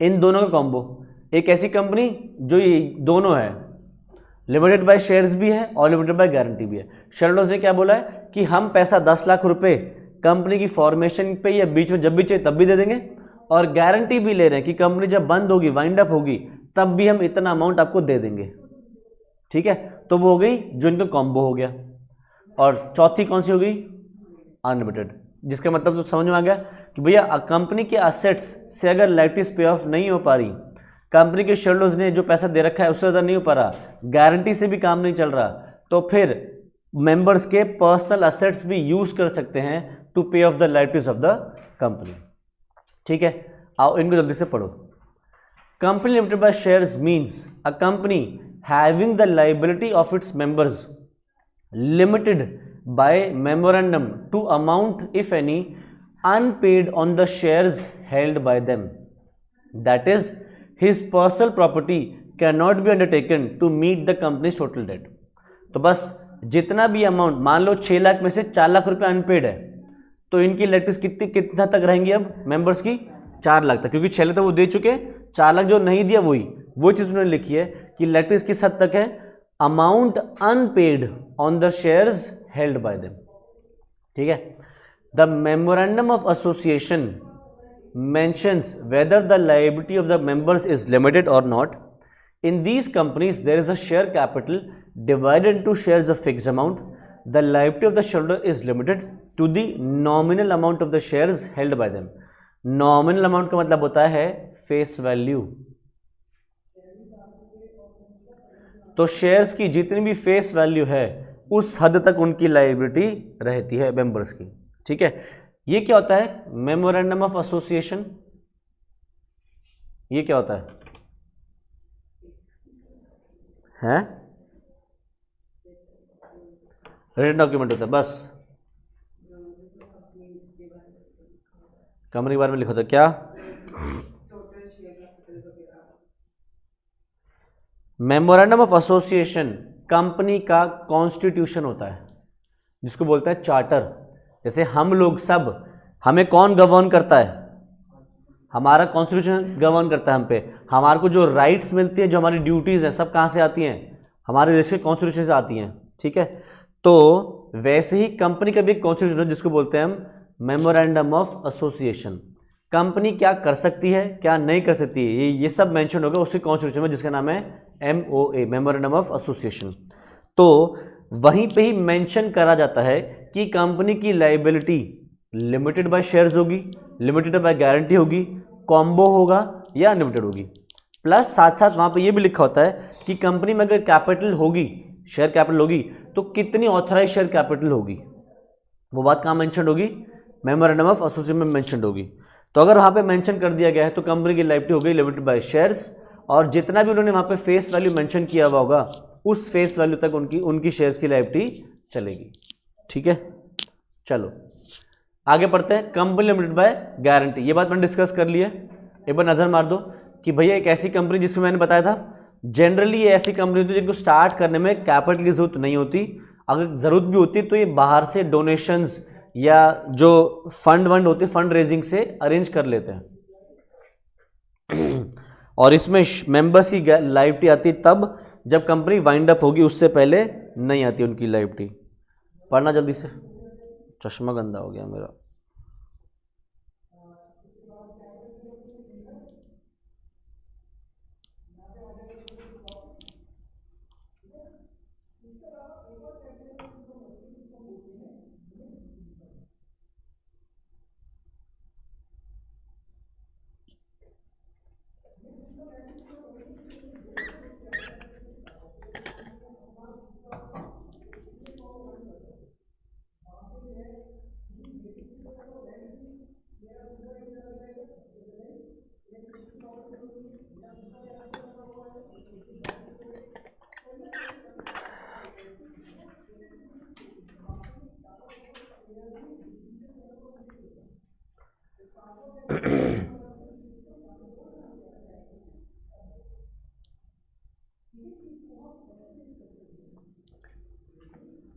इन दोनों का कॉम्बो। एक ऐसी कंपनी जो ये दोनों है, लिमिटेड बाय शेयर्स भी है और लिमिटेड बाय गारंटी भी है। शेयरहोल्डर्स ने क्या बोला है कि हम पैसा 10 लाख रुपए कंपनी की फॉर्मेशन पे या बीच में जब भी चाहिए तब भी दे देंगे, और गारंटी भी ले रहे हैं कि कंपनी जब बंद होगी, वाइंड अप होगी, तब भी हम इतना अमाउंट आपको दे देंगे। ठीक है, तो वो हो गई जो इनका कॉम्बो हो गया। और चौथी कौन सी हो गई, अनलिमिटेड, जिसका मतलब तो समझ में आ गया कि भैया कंपनी के असेट्स से अगर लाइबिलिटीज पे ऑफ नहीं हो पा रही, कंपनी के शेयरहोल्डर्स ने जो पैसा दे रखा है उससे ज़्यादा नहीं हो पा रहा, गारंटी से भी काम नहीं चल रहा, तो फिर मेंबर्स के पर्सनल असेट्स भी यूज कर सकते हैं to pay off the liabilities of the company. ठीक है, आओ इनको जल्दी से पढ़ो। Company limited by shares means a company having the liability of its members limited by memorandum to amount, if any, unpaid on the shares held by them. That is, his personal property cannot be undertaken to meet the company's total debt. तो बस जितना भी अमाउंट, मान लो 6 लाख में से 4 लाख रुपए अनपेड है, तो इनकी लाइबिलिटीज कितना तक रहेंगी अब मेंबर्स की, 4 लाख तक, क्योंकि 6 लाख तो वो दे चुके, 4 लाख जो नहीं दिया वो चीज़ उन्होंने लिखी है कि लाइबिलिटीज किस हद तक है, amount unpaid on the shares held by them. ठीक है, the memorandum of association mentions whether the liability of the members is limited और not. In these companies there is a share capital divided into shares of fixed amount. The liability of the shareholder is limited to the nominal amount of the shares held by them. Nominal amount का मतलब होता है फेस वैल्यू। तो शेयर्स की जितनी भी फेस वैल्यू है उस हद तक उनकी लायबिलिटी रहती है मेंबर्स की। ठीक है, ये क्या होता है, मेमोरेंडम ऑफ एसोसिएशन। ये क्या होता है रिटन डॉक्यूमेंट होता है, बस कंपनी के बारे में लिखा था क्या, मेमोरेंडम ऑफ एसोसिएशन कंपनी का कॉन्स्टिट्यूशन होता है, जिसको बोलता है चार्टर। जैसे हम लोग सब, हमें कौन गवर्न करता है, हमारा कॉन्स्टिट्यूशन गवर्न करता है हम पे। हमारे को जो राइट्स मिलती है, जो हमारी ड्यूटीज़ हैं, सब कहाँ से आती हैं, हमारे देश के कॉन्स्टिट्यूशन से आती हैं। ठीक है, तो वैसे ही कंपनी का भी एक कॉन्स्टिट्यूशन है जिसको बोलते हैं हम मेमोरेंडम ऑफ एसोसिएशन। कंपनी क्या कर सकती है, क्या नहीं कर सकती है, ये सब मेंशन होगा उसके कॉन्स्टिट्यूशन में, जिसका नाम है MOA, मेमोरेंडम ऑफ एसोसिएशन। तो वहीं पे ही मेंशन करा जाता है कि कंपनी की लायबिलिटी लिमिटेड बाय शेयर्स होगी, लिमिटेड बाय गारंटी होगी, कॉम्बो होगा या अनलिमिटेड होगी। प्लस साथ साथ वहाँ पे ये भी लिखा होता है कि कंपनी में अगर कैपिटल होगी, शेयर कैपिटल होगी, तो कितनी ऑथराइज शेयर कैपिटल होगी, वो बात कहाँ मेंशन होगी, मेमोरेंडम ऑफ एसोसिएशन में मेंशन होगी। तो अगर वहाँ पे मेंशन कर दिया गया है तो कंपनी की लायबिलिटी हो गई लिमिटेड बाय शेयर्स, और जितना भी उन्होंने वहाँ पे फेस वैल्यू मेंशन किया हुआ होगा उस फेस वैल्यू तक उनकी शेयर्स की लायबिलिटी चलेगी। ठीक है, चलो आगे पढ़ते हैं। कंपनी लिमिटेड बाय गारंटी, ये बात मैंने डिस्कस कर ली है, एक बार नज़र मार दो कि भैया एक ऐसी कंपनी जिसमें मैंने बताया था जनरली ये ऐसी कंपनी होती है जिनको स्टार्ट करने में कैपिटल की जरूरत नहीं होती, अगर ज़रूरत भी होती तो ये बाहर से डोनेशंस या जो फंड होते फंड रेजिंग से अरेंज कर लेते हैं। और इसमें मेंबर्स की लायबिलिटी आती है तब जब कंपनी वाइंड अप होगी उससे पहले नहीं आती उनकी लायबिलिटी। पढ़ना जल्दी से, चश्मा गंदा हो गया मेरा।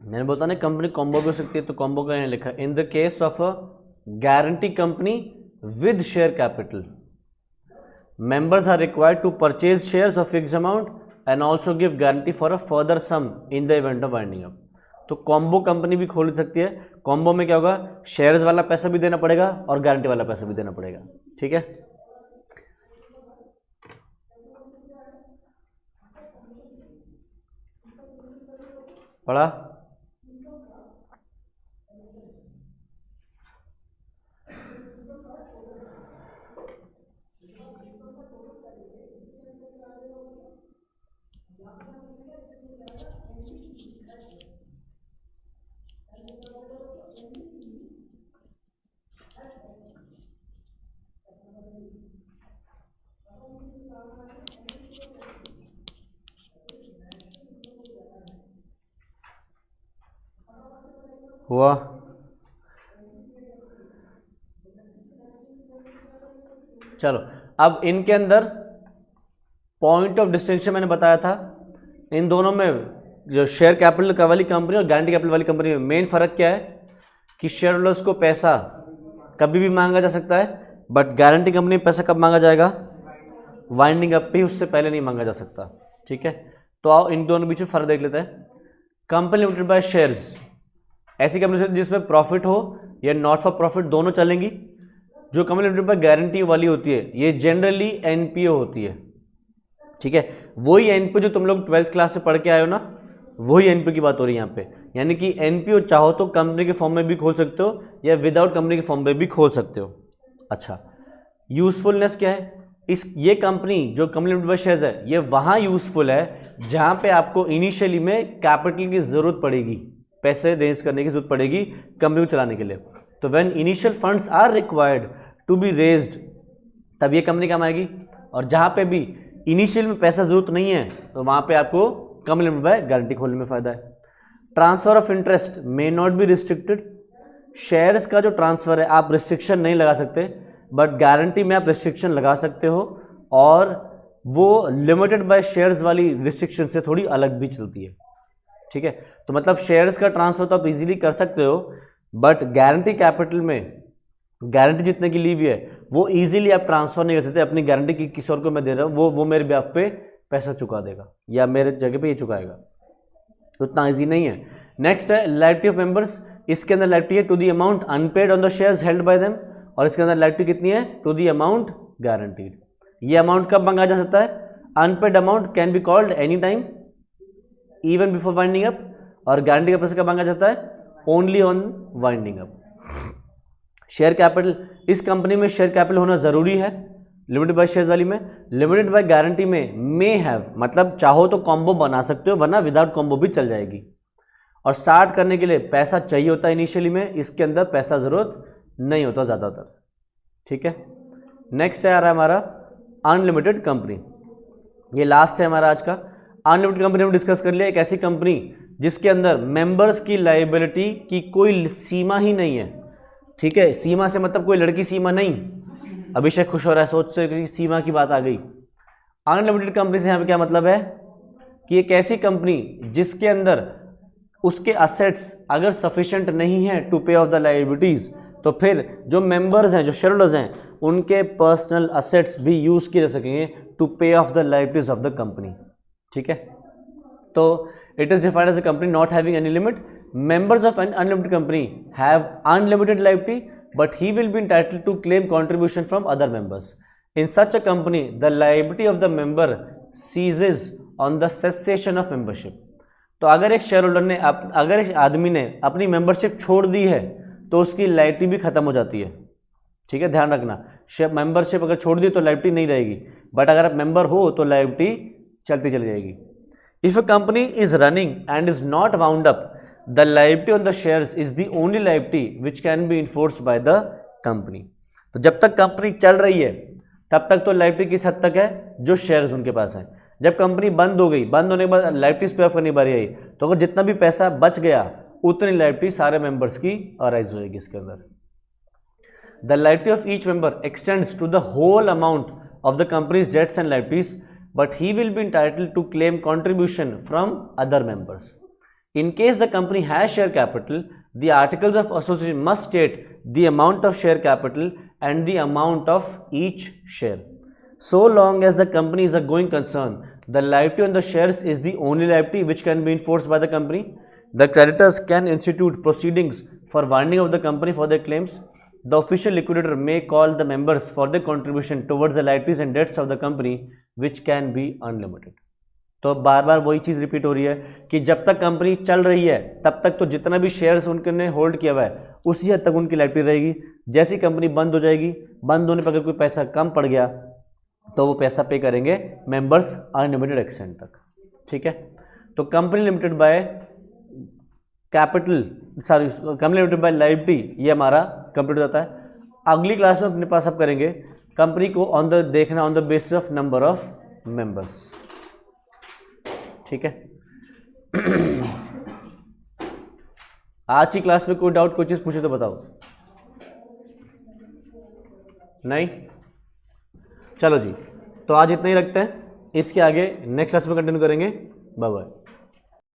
मैंने बोलता ना कंपनी कॉम्बो भी हो सकती है, तो कॉम्बो का यहाँ लिखा है in the case of a guarantee company with share capital members are required to purchase shares of fixed amount and also give guarantee for a further sum in the event of winding up। तो कॉम्बो कंपनी भी खोल सकती है। कॉम्बो में क्या होगा, शेयर्स वाला पैसा भी देना पड़ेगा और गारंटी वाला पैसा भी देना पड़ेगा। ठीक है, पढ़ा? हुआ? चलो, अब इनके अंदर पॉइंट ऑफ डिस्टिंक्शन मैंने बताया था। इन दोनों में जो शेयर कैपिटल का वाली कंपनी और गारंटी कैपिटल वाली कंपनी में मेन फर्क क्या है कि शेयर होल्डर्स को पैसा कभी भी मांगा जा सकता है, बट गारंटी कंपनी में पैसा कब मांगा जाएगा, वाइंडिंग अप पे ही, उससे पहले नहीं मांगा जा सकता। ठीक है, तो आओ इन दोनों बीच में फर्क देख लेते हैं। कंपनी लिमिटेड बाय शेयर्स ऐसी कंपनी जिसमें प्रॉफिट हो या नॉट फॉर प्रॉफिट दोनों चलेंगी। जो कंपनी लिमिटेड बाय गारंटी वाली होती है ये जनरली एनपीओ होती है। ठीक है, वही एनपीओ जो तुम लोग 12th क्लास से पढ़ के आए हो ना, वही एनपीओ की बात हो रही है यहाँ पे। यानी कि एनपीओ चाहो तो कंपनी के फॉर्म में भी खोल सकते हो या विदाउट कंपनी के फॉर्म में भी खोल सकते हो। अच्छा, यूजफुलनेस क्या है, ये कंपनी जो कंपनी लिमिटेड बाय शेयर्स है ये वहाँ यूजफुल है जहाँ पे आपको इनिशियली में कैपिटल की ज़रूरत पड़ेगी, पैसे रेज करने की जरूरत पड़ेगी कंपनी को चलाने के लिए। तो when initial funds are required to be raised, तब ये कंपनी काम आएगी। और जहाँ पे भी इनिशियल में पैसा जरूरत नहीं है तो वहाँ पे आपको कंपनी लिमिटेड बाय गारंटी खोलने में फ़ायदा है। Transfer of interest may not be restricted. Shares का जो ट्रांसफ़र है आप रिस्ट्रिक्शन नहीं लगा सकते, बट गारंटी में आप रिस्ट्रिक्शन लगा सकते हो, और वो लिमिटेड बाय शेयर्स वाली रिस्ट्रिक्शन से थोड़ी अलग भी चलती है। ठीक है, तो मतलब शेयर्स का ट्रांसफर तो आप इजीली कर सकते हो, बट गारंटी कैपिटल में गारंटी जितने की ली हुई है वो इजीली आप ट्रांसफर नहीं कर सकते। अपनी गारंटी की किसी और को मैं दे रहा हूँ, वो मेरे ब्याह पे पैसा चुका देगा या मेरे जगह पे ये चुकाएगा, उतना इजी नहीं है। नेक्स्ट है लायबिलिटी ऑफ मेंबर्स। इसके अंदर लायबिलिटी है to the amount unpaid on the shares held by them, और इसके अंदर लायबिलिटी कितनी है, टू द अमाउंट गारंटीड। ये अमाउंट कब मांगा जा सकता है, unpaid amount can be called any time even before winding up, और गारंटी का पैसा कब मांगा जाता है, only on winding up. Share capital, इस कंपनी में शेयर कैपिटल होना जरूरी है लिमिटेड बाय शेयर्स वाली में। लिमिटेड बाय गारंटी में मे हैव, मतलब चाहो तो कॉम्बो बना सकते हो, वरना विदाउट कॉम्बो भी चल जाएगी। और स्टार्ट करने के लिए पैसा चाहिए होता है इनिशियली में, इसके अंदर पैसा जरूरत नहीं होता ज़्यादातर। ठीक है, नेक्स्ट है आ रहा है हमारा अनलिमिटेड कंपनी। ये लास्ट है हमारा आज का। अनलिमिटेड कंपनी हमने डिस्कस कर लिया, एक ऐसी कंपनी जिसके अंदर मेंबर्स की लायबिलिटी की कोई सीमा ही नहीं है। ठीक है, सीमा से मतलब कोई लड़की सीमा नहीं। अभिषेक खुश हो रहा है सोच से कि सीमा की बात आ गई। अनलिमिटेड कंपनी से यहाँ पे क्या मतलब है कि एक ऐसी कंपनी जिसके अंदर उसके असेट्स अगर सफिशिएंट नहीं है to pay off the liabilities, तो फिर जो मेंबर्स हैं, जो शेयर होल्डर्स हैं, उनके पर्सनल असेट्स भी यूज किए जा सकेंगे to pay off the liabilities of the company. ठीक है, तो it is defined as a company not having any limit. Members of an unlimited company have unlimited liability, but he will be entitled to claim contribution from other members. In such a company the liability of the member ceases on the cessation of membership. तो अगर एक शेयर होल्डर ने अगर एक आदमी ने अपनी मेंबरशिप छोड़ दी है तो उसकी लाइबिलिटी भी खत्म हो जाती है. ठीक है, ध्यान रखना. मेंबरशिप अगर छोड़ दी तो लाइबिलिटी नहीं रहेगी, बट अगर आप मेंबर हो तो लाइबिलिटी चलती चली जाएगी. If a company is running and is not wound up, the liability on the shares is the only liability which can be enforced by the company. तो जब तक कंपनी चल रही है तब तक तो लाइबिलिटी किस हद तक है, जो शेयर्स उनके पास है. जब कंपनी बंद हो गई, बंद होने के बाद लाइबिलिटीज पे ऑफ करनी बारी आई, तो अगर जितना भी पैसा बच गया उतनी लाइबिलिटी सारे मेंबर्स की अराइज होएगी इसके अंदर. The liability of each member extends to the whole amount of the company's debts and liabilities, but he will be entitled to claim contribution from other members. In case the company has share capital, the articles of association must state the amount of share capital and the amount of each share. So long as the company is a going concern, the liability on the shares is the only liability which can be enforced by the company. The creditors can institute proceedings for winding of the company for their claims. The official liquidator may call the members for their contribution towards the liabilities and debts of the company, which can be unlimited. तो बार बार वही चीज़ रिपीट हो रही है कि जब तक कंपनी चल रही है तब तक तो जितना भी शेयर्स उनने होल्ड किया हुआ है उसी हद तक उनकी लाइबिलिटी रहेगी. जैसी कंपनी बंद हो जाएगी, बंद होने पर अगर कोई पैसा कम पड़ गया तो वो पैसा पे करेंगे मेंबर्स अनलिमिटेड एक्सटेंट तक. ठीक है, तो company limited by capital, sorry company limited by liability, ये हमारा कंप्लीट हो जाता है. अगली क्लास में अपने पास अब करेंगे कंपनी को देखना on the basis of number of members. ठीक है, आज की क्लास में कोई डाउट, कोई चीज़ पूछे तो बताओ. नहीं, चलो जी, तो आज इतना ही रखते हैं. इसके आगे नेक्स्ट क्लास में कंटिन्यू करेंगे. Bye bye.